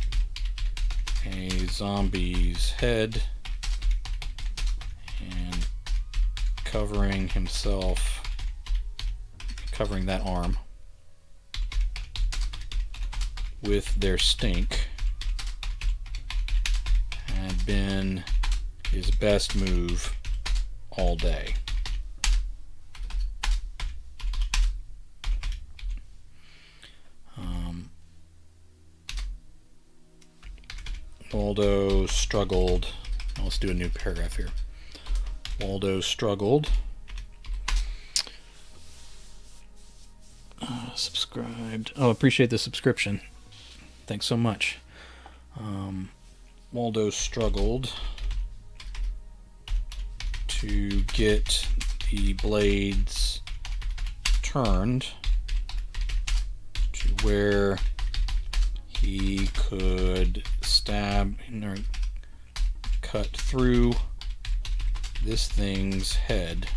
a zombie's head and covering that arm with their stink had been his best move all day. Waldo struggled Let's do a new paragraph here. Waldo struggled. Subscribed. Oh, appreciate the subscription. Thanks so much. Waldo struggled to get the blades turned to where he could stab or cut through this thing's head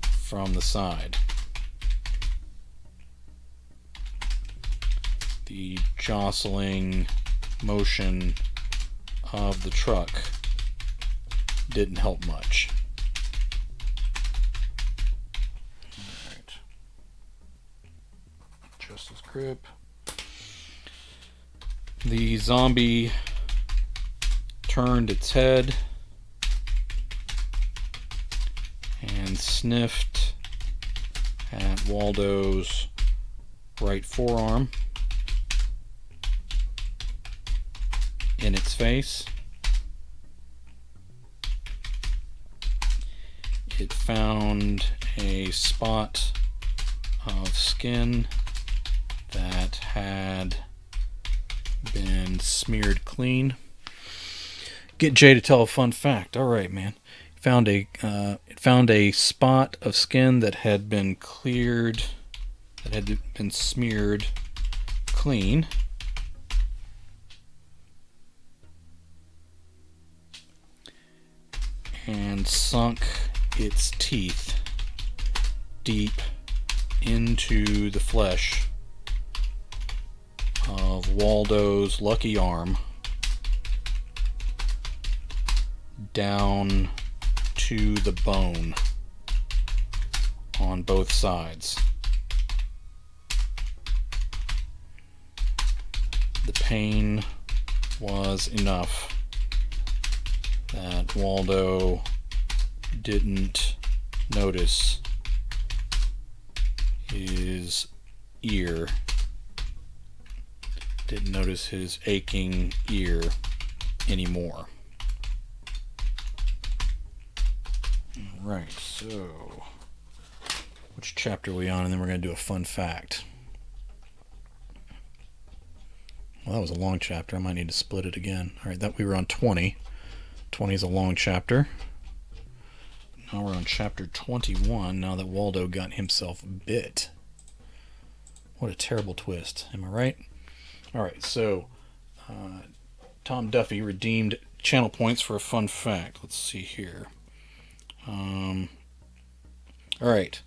from the side. The jostling motion of the truck didn't help much. Alright. Adjust his grip. The zombie turned its head and sniffed at Waldo's right forearm in its face. It found a spot of skin that had been smeared clean. Get Jay to tell a fun fact. All right, man. It found a spot of skin that had been cleared, that had been smeared clean. And sunk its teeth deep into the flesh of Waldo's lucky arm, down to the bone on both sides. The pain was enough that Waldo didn't notice his ear, didn't notice his aching ear anymore. Alright, so which chapter are we on? And then we're going to do a fun fact. Well, that was a long chapter. I might need to split it again. Alright, that we were on 20. 20 is a long chapter. Now we're on chapter 21, now that Waldo got himself bit. What a terrible twist. Am I right? Alright, so Tom Duffy redeemed channel points for a fun fact. Let's see here. Alright.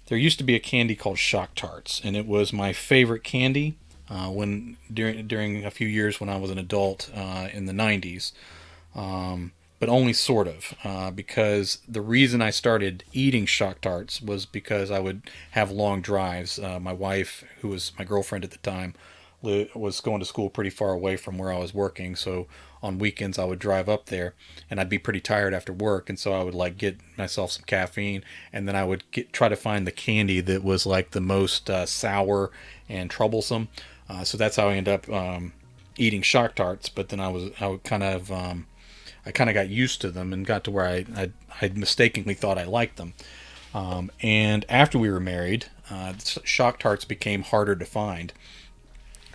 There used to be a candy called Shock Tarts, and it was my favorite candy during a few years when I was an adult in the 90s. But only sort of, because the reason I started eating Shock Tarts was because I would have long drives. My wife, who was my girlfriend at the time, was going to school pretty far away from where I was working, so on weekends I would drive up there, and I'd be pretty tired after work, and so I would like get myself some caffeine, and then I would try to find the candy that was like the most sour and troublesome. So that's how I ended up eating Shock Tarts. But then I kind of got used to them and got to where I mistakenly thought I liked them. And after we were married, Shock Tarts became harder to find.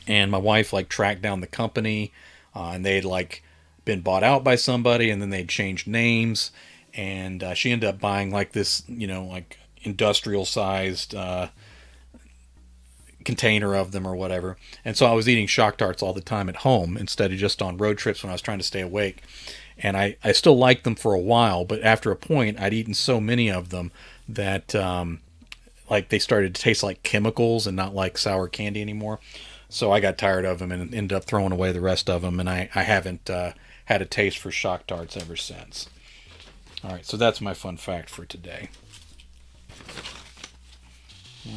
And my wife like tracked down the company, and they'd like been bought out by somebody, and then they'd changed names. And she ended up buying like this, like industrial sized container of them or whatever. And so I was eating Shock Tarts all the time at home instead of just on road trips when I was trying to stay awake. And I still liked them for a while, but after a point I'd eaten so many of them that like they started to taste like chemicals and not like sour candy anymore. So I got tired of them and ended up throwing away the rest of them, and I haven't had a taste for Shock Tarts ever since. Alright, so that's my fun fact for today.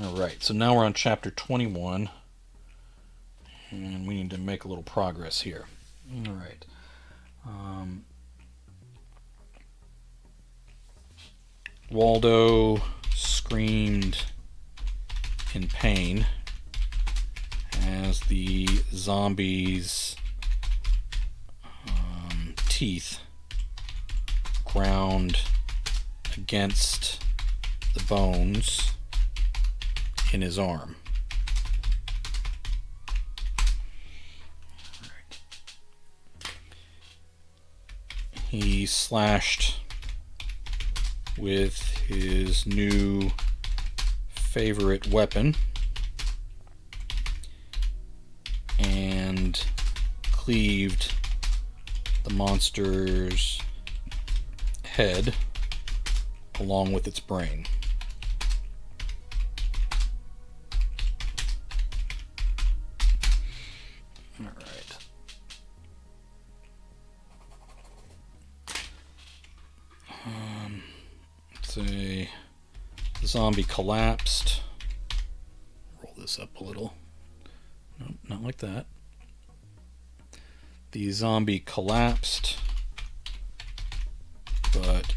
Alright, so now we're on chapter 21, and we need to make a little progress here. Alright. Waldo screamed in pain as the zombies teeth ground against the bones in his arm. He slashed with his new favorite weapon and cleaved the monster's head along with its brain. All right. Let's say the zombie collapsed. Roll this up a little. Nope, not like that. The zombie collapsed, but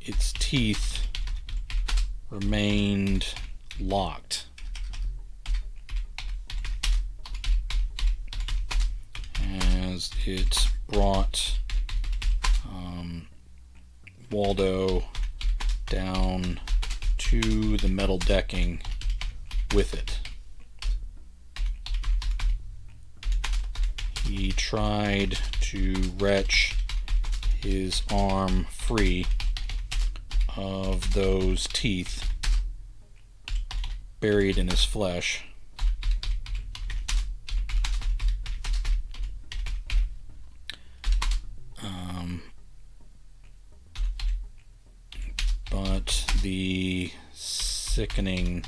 its teeth remained locked. As it brought Waldo down to the metal decking with it. He tried to wrench his arm free of those teeth buried in his flesh. But the sickening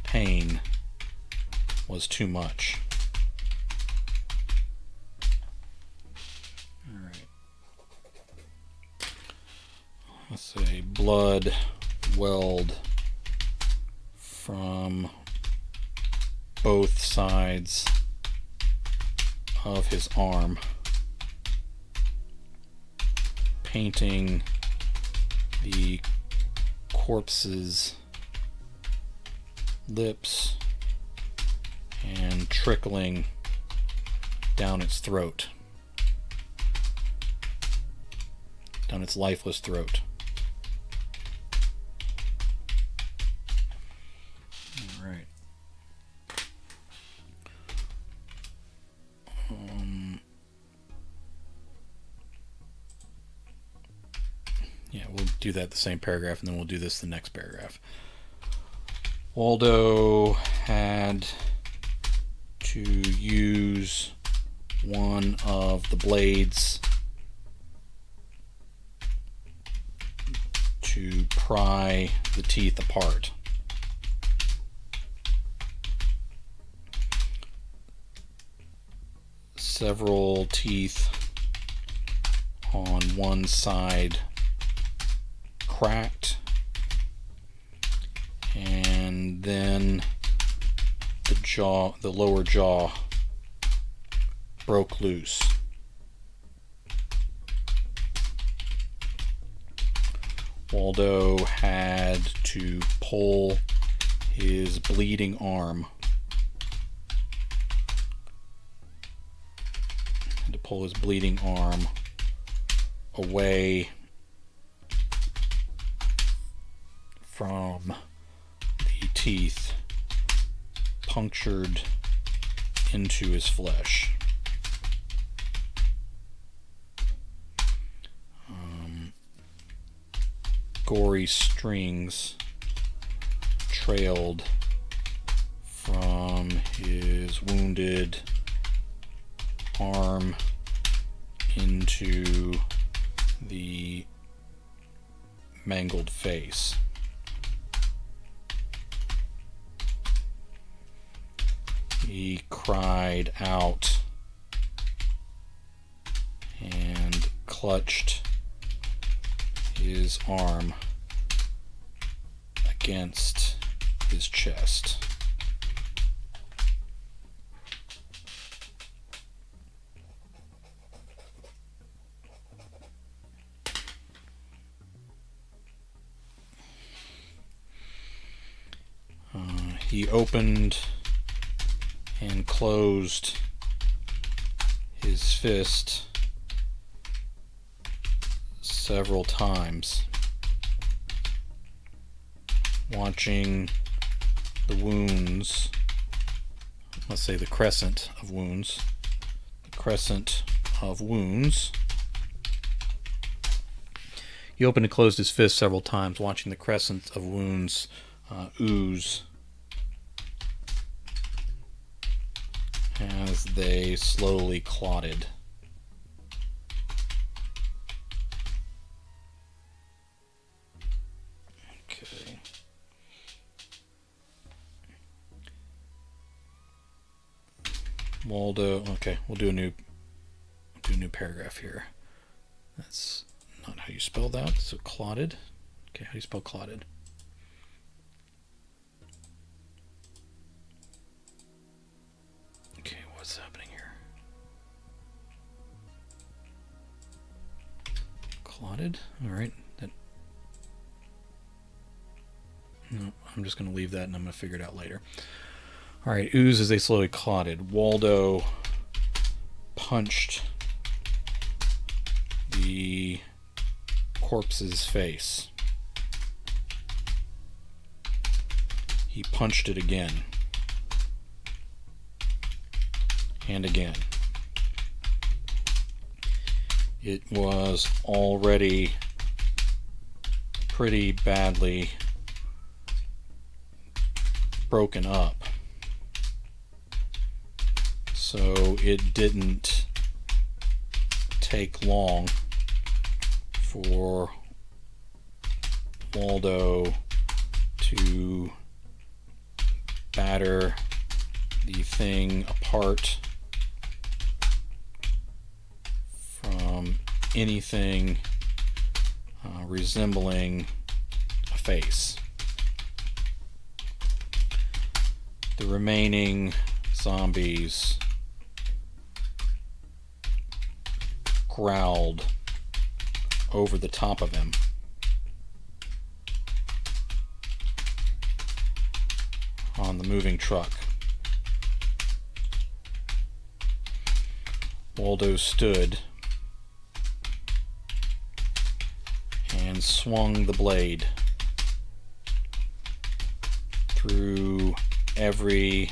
pain was too much. Alright. Let's say blood welled from both sides of his arm, painting the corpse's lips and trickling down its throat, down its lifeless throat. All right. Yeah, we'll do that the same paragraph, and then we'll do this the next paragraph. Waldo had to use one of the blades to pry the teeth apart. Several teeth on one side cracked, and then the lower jaw broke loose. Waldo had to pull his bleeding arm. Away from the teeth punctured into his flesh. Gory strings trailed from his wounded arm into the mangled face. He cried out and clutched his arm against his chest. He opened and closed his fist several times, watching the wounds, let's say the crescent of wounds, He opened and closed his fist several times, watching the crescent of wounds ooze as they slowly clotted. Okay. Waldo. Okay, we'll do a new paragraph here. That's not how you spell that. So clotted. Okay, how do you spell clotted? Okay, what's happening here? Clotted. All right. No, I'm just going to leave that, and I'm going to figure it out later. All right, ooze as they slowly clotted. Waldo punched the corpse's face. He punched it again. And again. It was already pretty badly broken up. So it didn't take long for Waldo to batter the thing apart from anything resembling a face. The remaining zombies growled over the top of him. On the moving truck. Waldo stood and swung the blade through every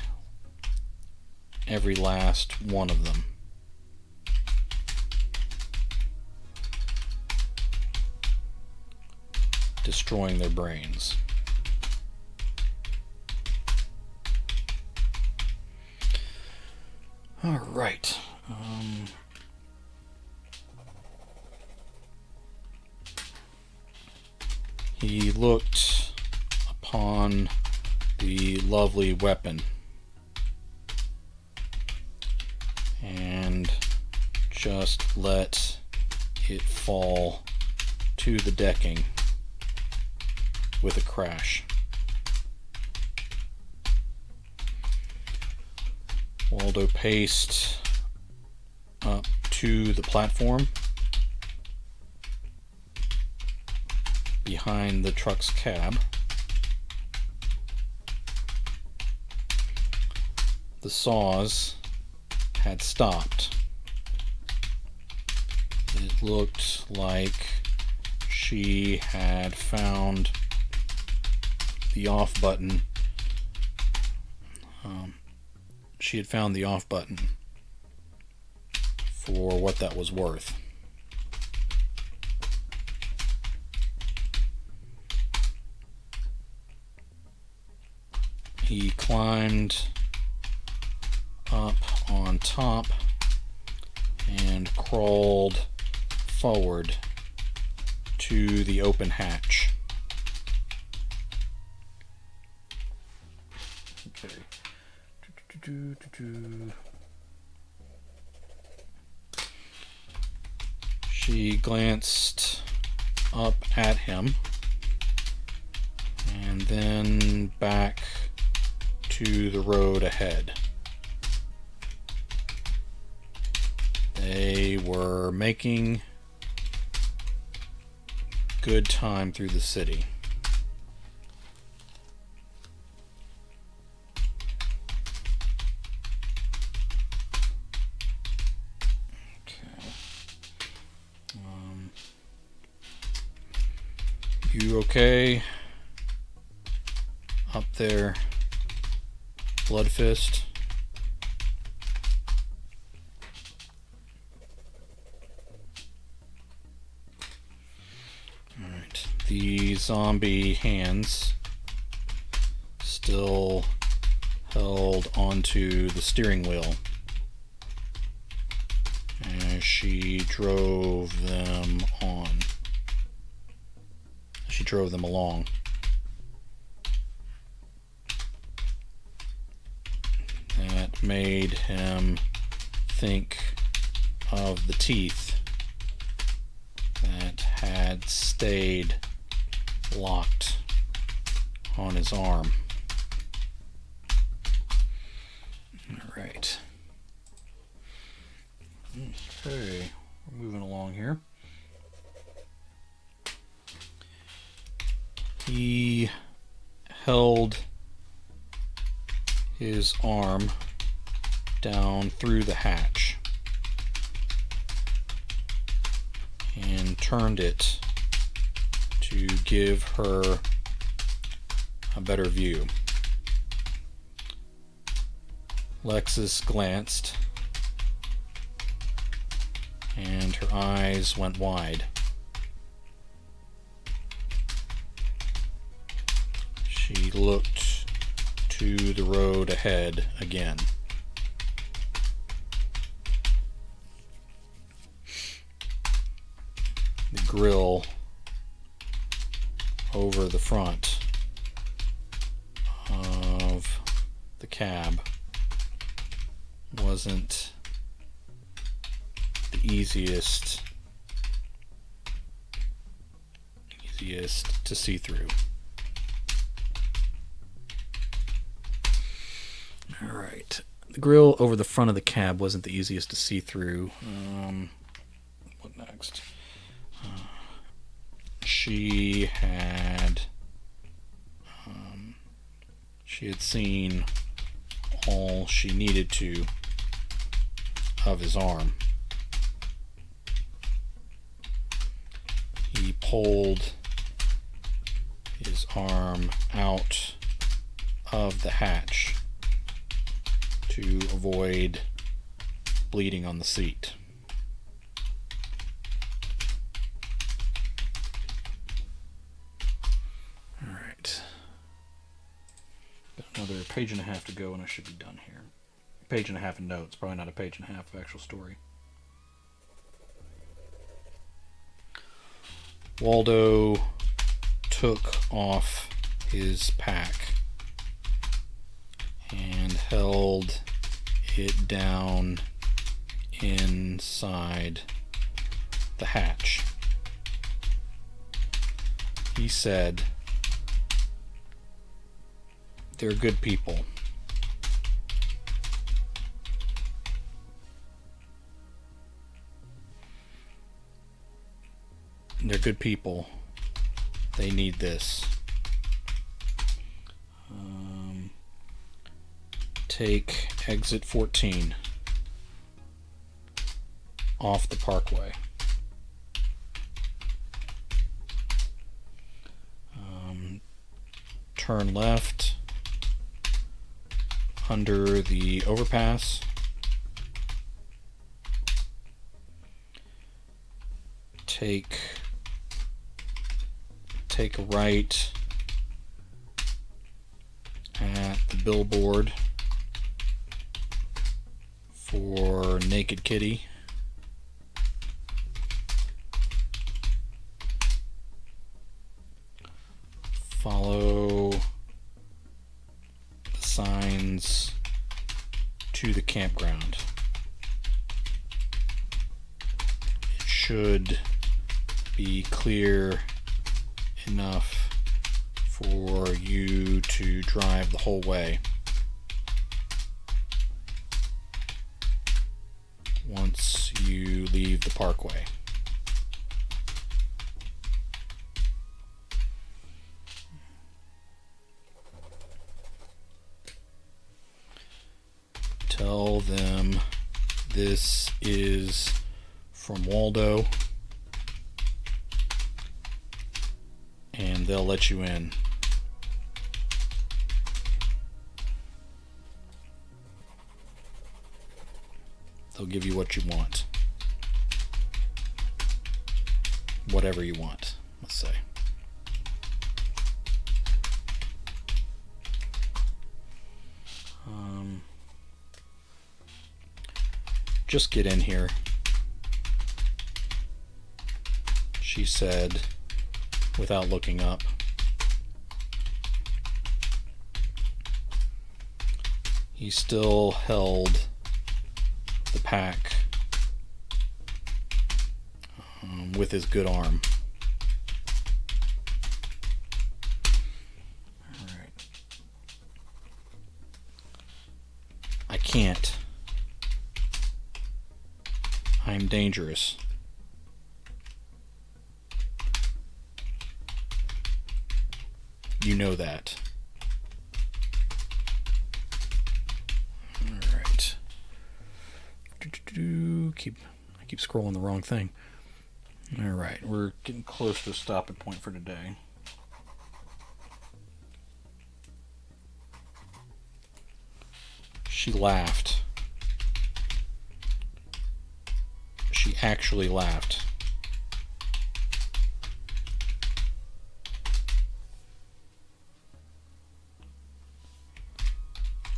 last one of them. Destroying their brains. All right. He looked upon the lovely weapon and just let it fall to the decking with a crash. Waldo paced up to the platform behind the truck's cab. The saws had stopped. It looked like she had found the off button. She had found the off button for what that was worth. He climbed up on top and crawled forward to the open hatch. Okay. She glanced up at him and then back to the road ahead. They were making good time through the city. You okay? Up there, Bloodfist. Alright, the zombie hands still held onto the steering wheel as she drove them on. She drove them along. That made him think of the teeth that had stayed locked on his arm. Alright. Okay, we're moving along here. He held his arm down through the hatch and turned it to give her a better view. Lexus glanced and her eyes went wide. She looked to the road ahead again. The grill over the front of the cab wasn't the easiest to see through. Alright, the grill over the front of the cab wasn't the easiest to see through. What next? She had seen all she needed to of his arm. He pulled his arm out of the hatch to avoid bleeding on the seat. Alright. Got another page and a half to go and I should be done here. Page and a half of notes, probably not a page and a half of actual story. Waldo took off his pack and held it down inside the hatch. He said, "They're good people. They're good people. They need this. Take exit 14 off the parkway. Turn left under the overpass. Take a right at the billboard for Naked Kitty. Follow the signs to the campground. It should be clear enough for you to drive the whole way. Once you leave the parkway. Tell them this is from Waldo and they'll let you in. They'll give you what you want. Whatever you want, let's say. Just get in here, she said, without looking up. He still held the pack with his good arm. All right. I can't. I'm dangerous. You know that. All right. I keep scrolling the wrong thing. All right, we're getting close to a stopping point for today. She laughed. She actually laughed.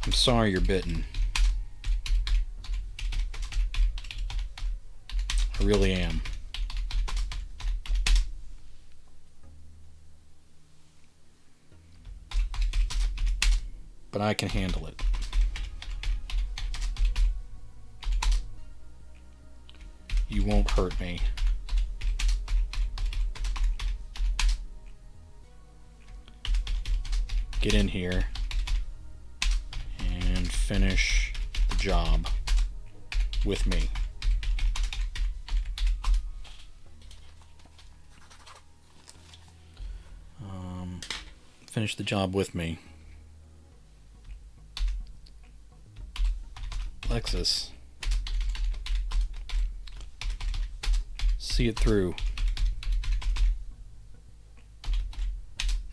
I'm sorry you're bitten. I really am. But I can handle it. You won't hurt me. Get in here and finish the job with me. Finish the job with me. Alexis. See it through.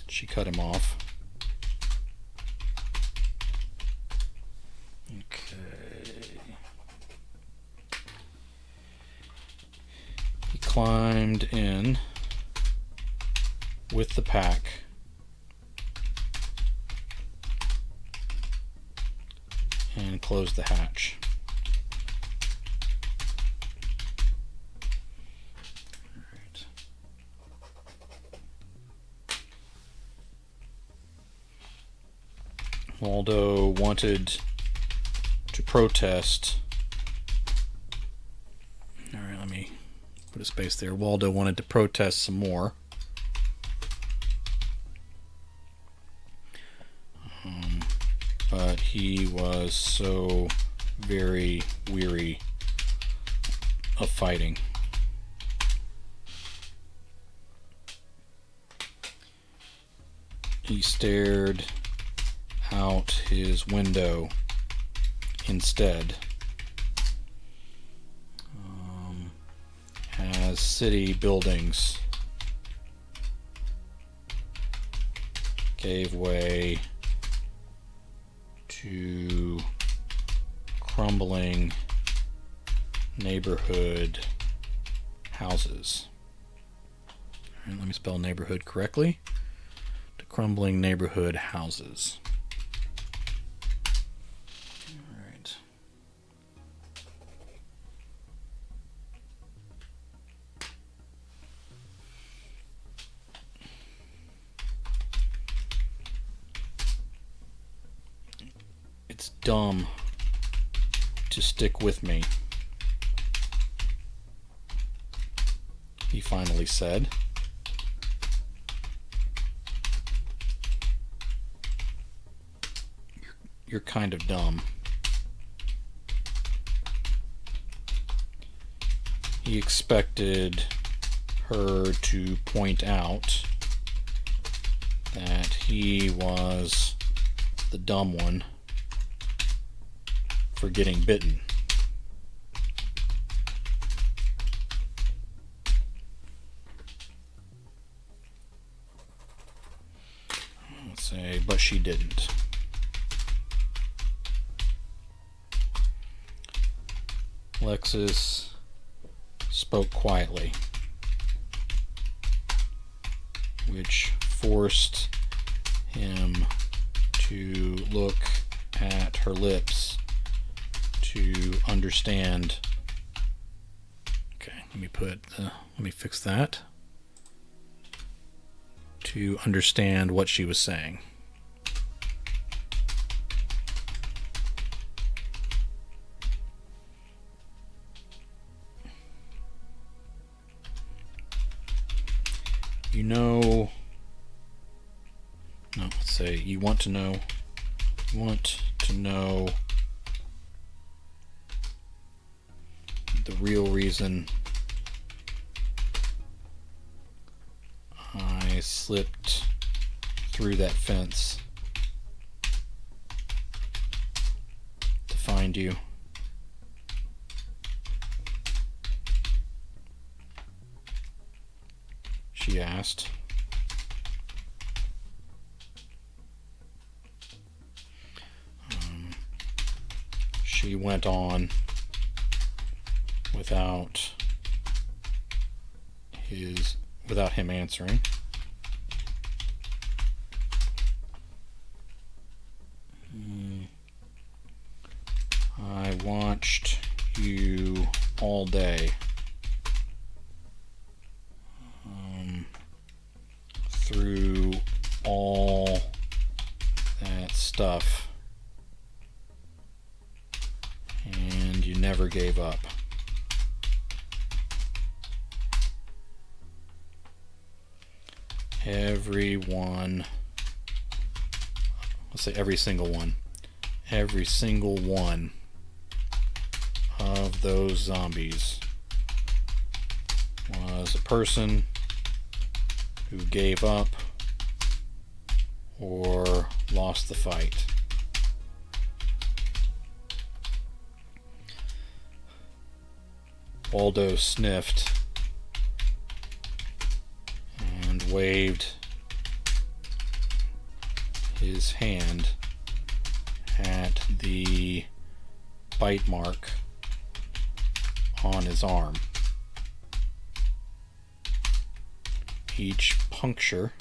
She cut him off. Okay. He climbed in with the pack. And closed the hatch. Waldo wanted to protest. Alright, let me put a space there. Waldo wanted to protest some more. But he was so very weary of fighting. He stared out his window instead as city buildings gave way to crumbling neighborhood houses. All right, let me spell neighborhood correctly. To crumbling neighborhood houses. All right. It's dumb to stick with me, he finally said. You're kind of dumb. He expected her to point out that he was the dumb one for getting bitten. Okay, but she didn't. Lexus spoke quietly, which forced him to look at her lips to understand. Okay, let me fix that. To understand what she was saying. No, let's say you want to know the real reason I slipped through that fence to find you. She asked. She went on without him answering. I watched you all day. Through all that stuff, and you never gave up. Everyone, let's say every single one of those zombies was a person who gave up or lost the fight. Waldo sniffed and waved his hand at the bite mark on his arm. Each puncture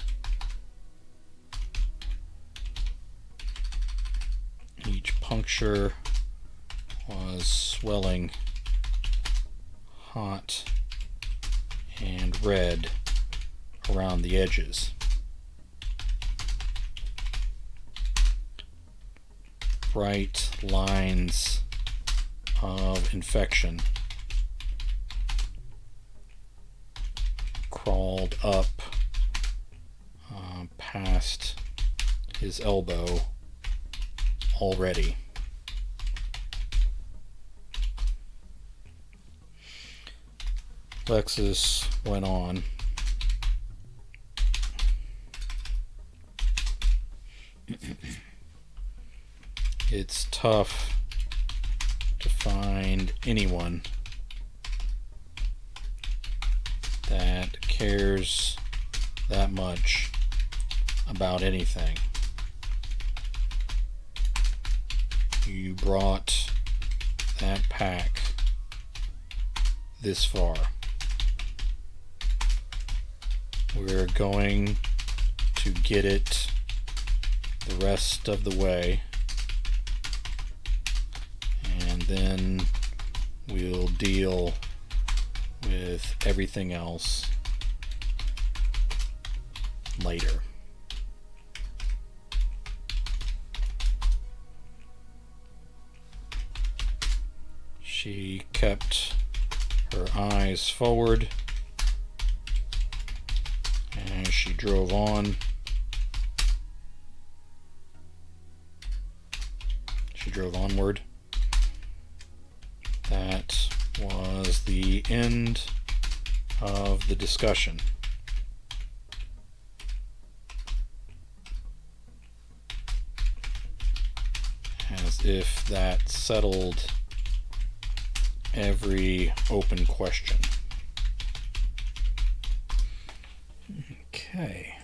was swelling hot and red around the edges. Bright lines of infection crawled up past his elbow already. Lexus went on. It's tough to find anyone that cares that much about anything. You brought that pack this far. We're going to get it the rest of the way, and then we'll deal with everything else later. She kept her eyes forward as she drove on. She drove onward. That was the end of the discussion. As if that settled every open question. Okay.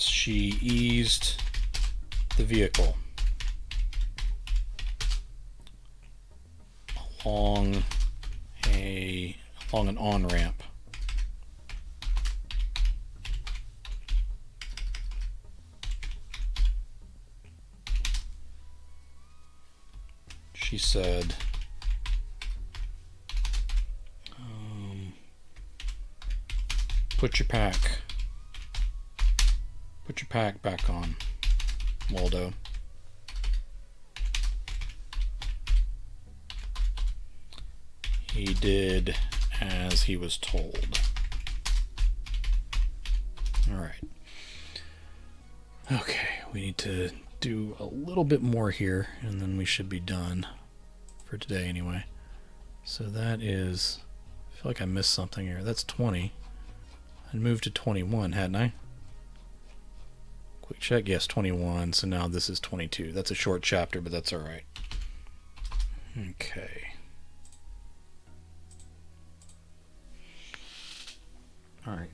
as she eased the vehicle along an on-ramp. She said, put your pack back on, Waldo. He did as he was told. Alright. Okay, we need to do a little bit more here, and then we should be done for today anyway. So that is, I feel like I missed something here. That's 20. I'd moved to 21, hadn't I? Quick check, yes, 21. So now this is 22. That's a short chapter, but that's alright. Okay. Alright.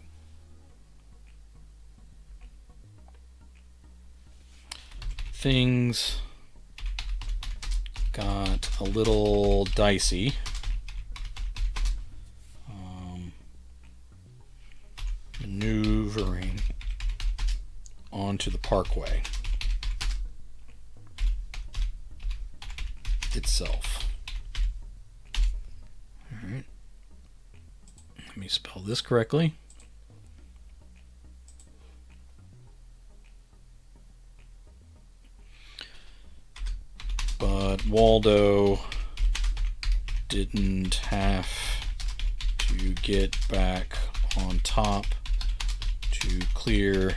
Things got a little dicey. Maneuvering onto the parkway itself. Alright. Let me spell this correctly. But Waldo didn't have to get back on top to clear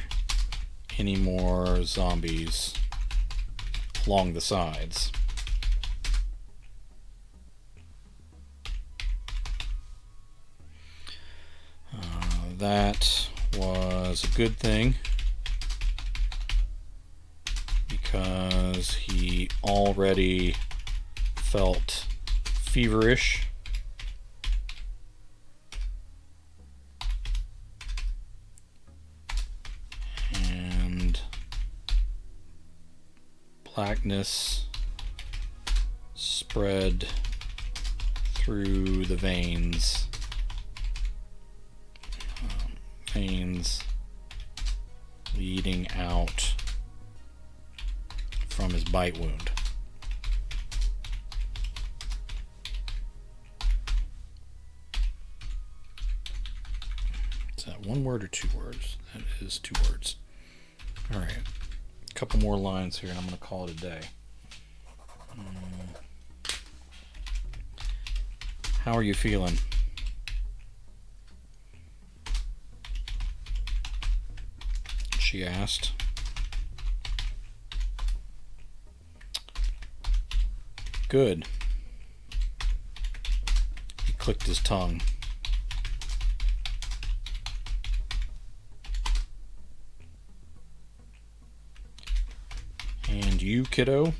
any more zombies along the sides. That was a good thing, because he already felt feverish. And blackness spread through the veins. Veins leading out from his bite wound. Is that one word or two words? That is two words. Alright. A couple more lines here and I'm going to call it a day. How are you feeling? She asked. Good. He clicked his tongue. And you, kiddo?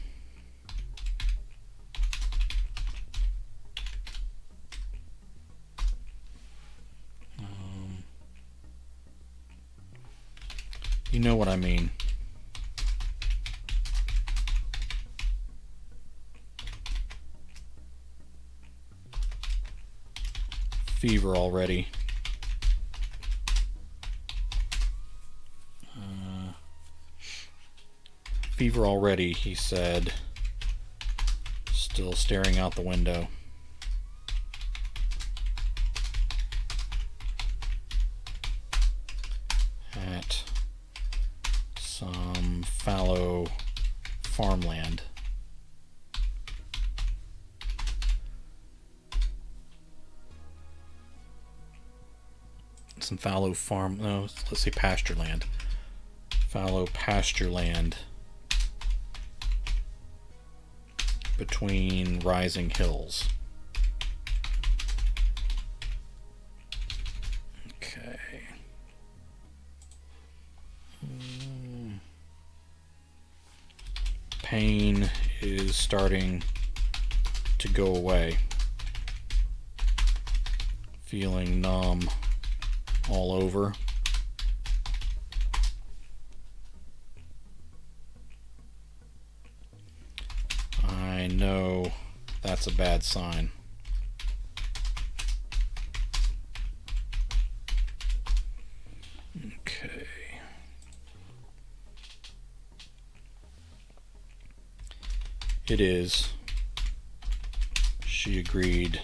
You know what I mean. Fever already. Fever already, he said, still staring out the window. At some fallow farmland. Some fallow let's say pasture land. Fallow pasture land between rising hills. Okay. Pain is starting to go away. Feeling numb all over. know that's a bad sign. Okay. It is. She agreed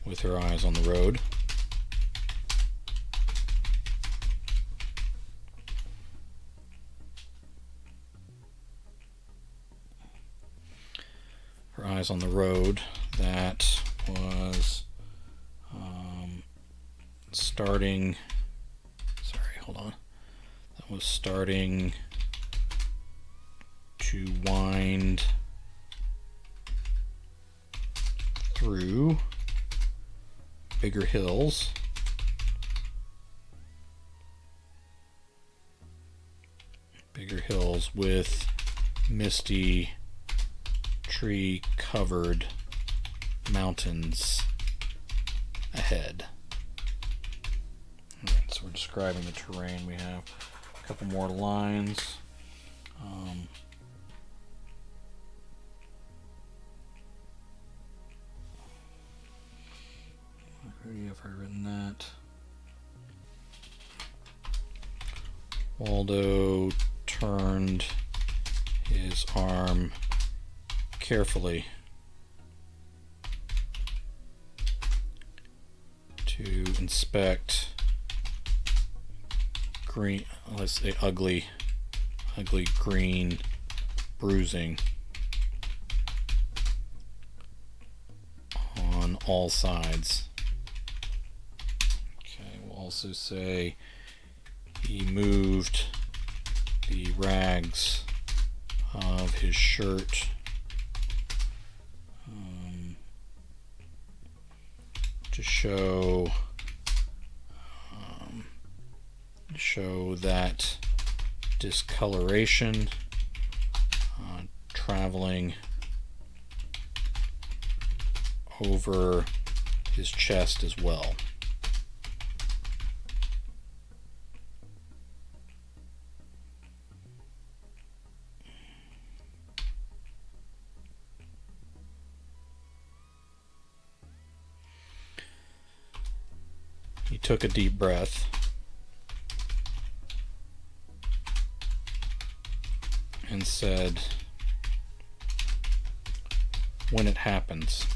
with her eyes on the road. Her eyes on the road. That was starting. Sorry, hold on. That was starting to wind through bigger hills. Bigger hills with misty, tree-covered mountains ahead. All right, so we're describing the terrain. We have a couple more lines. Where have I written that? Waldo turned his arm carefully to inspect green, let's say ugly green bruising on all sides. Okay, we'll also say he moved the rags of his shirt to show that discoloration traveling over his chest as well. He took a deep breath and said, "When it happens."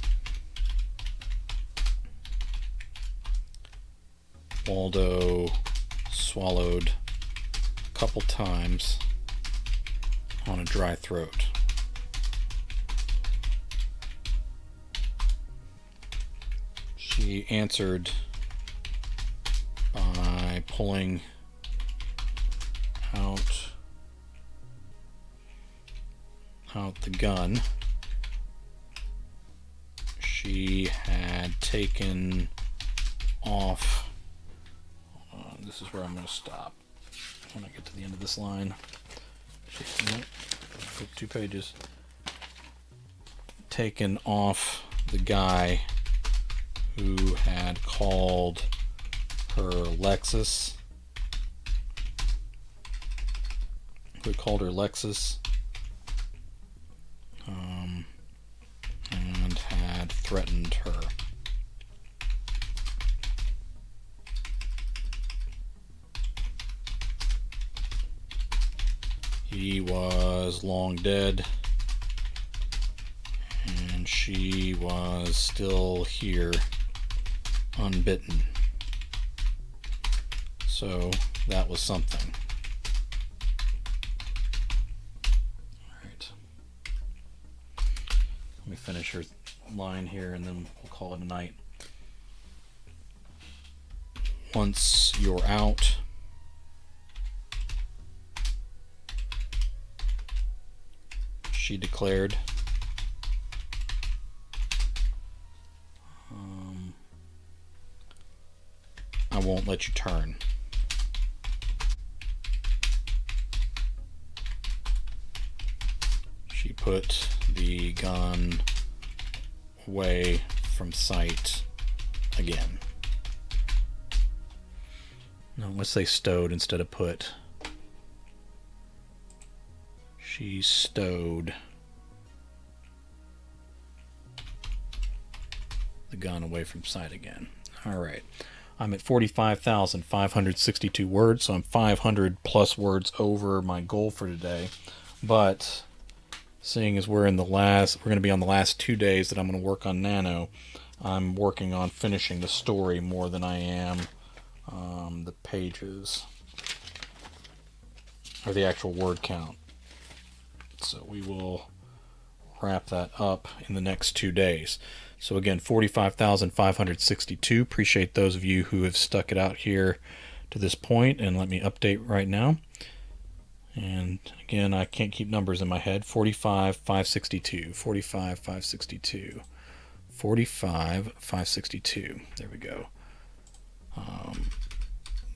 Waldo swallowed a couple times on a dry throat. She answered by pulling out the gun she had taken off. This is where I'm going to stop when I get to the end of this line. Flip 2 pages. Taken off the guy who had called her Lexus. Who had called her Lexus. And had threatened her. He was long dead, and she was still here, unbitten. So that was something. Alright. Let me finish her line here and then we'll call it a night. Once you're out, she declared, I won't let you turn. She put the gun away from sight again. No, let's say stowed instead of put. She stowed the gun away from sight again. All right. I'm at 45,562 words, so I'm 500 plus words over my goal for today. But seeing as we're going to be on the last 2 days that I'm going to work on Nano, I'm working on finishing the story more than I am the pages, or the actual word count. So we will wrap that up in the next 2 days. So again, 45,562. Appreciate those of you who have stuck it out here to this point, and let me update right now. And again, I can't keep numbers in my head. 45,562, 45,562, 45,562. There we go.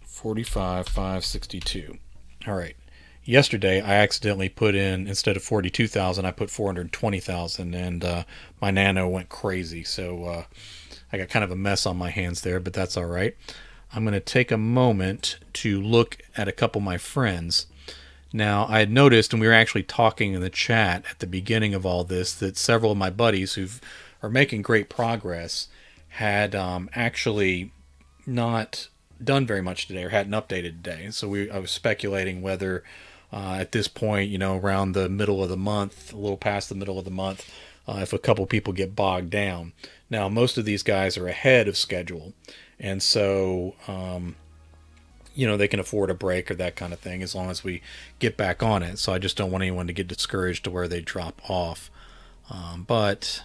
45,562. All right. Yesterday, I accidentally put in, instead of 42,000, I put 420,000, and my Nano went crazy. So I got kind of a mess on my hands there, but that's all right. I'm going to take a moment to look at a couple of my friends. Now, I had noticed, and we were actually talking in the chat at the beginning of all this, that several of my buddies who are making great progress had actually not done very much today, or hadn't updated today. So I was speculating whether at this point, around the middle of the month, a little past the middle of the month, if a couple people get bogged down. Now, most of these guys are ahead of schedule, and so they can afford a break or that kind of thing as long as we get back on it. So I just don't want anyone to get discouraged to where they drop off. But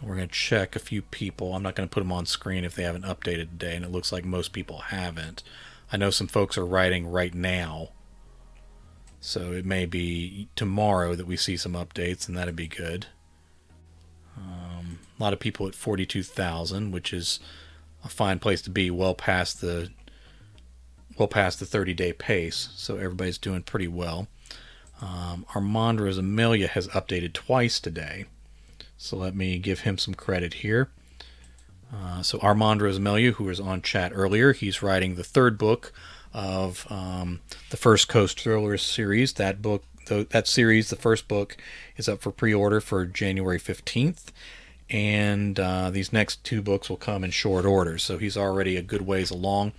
we're going to check a few people. I'm not going to put them on screen if they haven't updated today, and it looks like most people haven't. I know some folks are writing right now, so it may be tomorrow that we see some updates, and that'd be good. A lot of people at 42,000, which is a fine place to be, well past the 30-day pace, so everybody's doing pretty well. Armand Rosamelia has updated twice today, so let me give him some credit here. So Armand Rosamelia, who was on chat earlier, he's writing the third book of the First Coast Thrillers series. That series, the first book, is up for pre-order for January 15th, and these next 2 books will come in short order. So he's already a good ways along,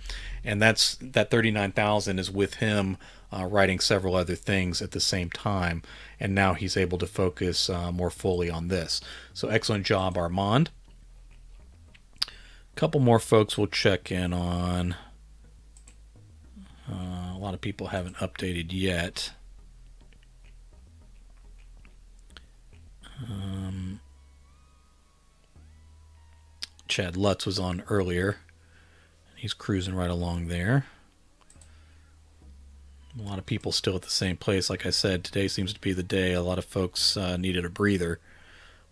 and that 39,000 is with him writing several other things at the same time, and now he's able to focus more fully on this. So excellent job, Armand. A couple more folks we'll check in on. A lot of people haven't updated yet. Chad Lutz was on earlier. He's cruising right along there. A lot of people still at the same place. Like I said, today seems to be the day a lot of folks needed a breather,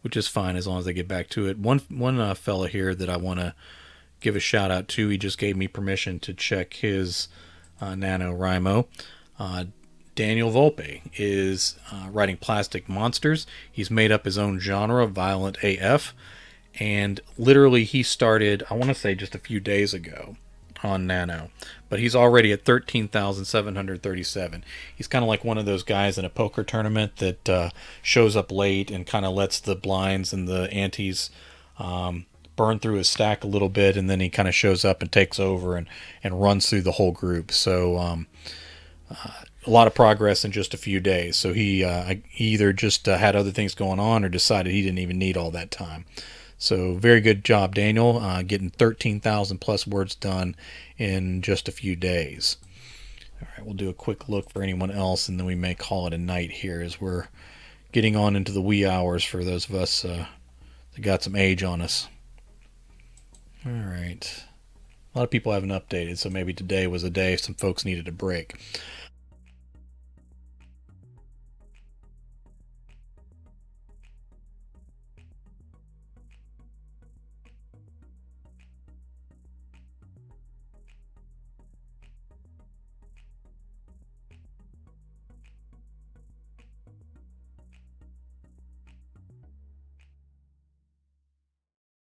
which is fine as long as they get back to it. One fella here that I want to give a shout out to, he just gave me permission to check his NaNoWriMo. Daniel Volpe is writing Plastic Monsters. He's made up his own genre, Violent AF, and literally he started, I want to say just a few days ago on Nano, but he's already at 13,737. He's kind of like one of those guys in a poker tournament that shows up late and kind of lets the blinds and the antes burn through his stack a little bit, and then he kind of shows up and takes over and runs through the whole group. So a lot of progress in just a few days. So he either just had other things going on or decided he didn't even need all that time. So very good job, Daniel, getting 13,000 plus words done in just a few days. All right, we'll do a quick look for anyone else, and then we may call it a night here as we're getting on into the wee hours for those of us that got some age on us. All right. A lot of people haven't updated, so maybe today was a day some folks needed a break.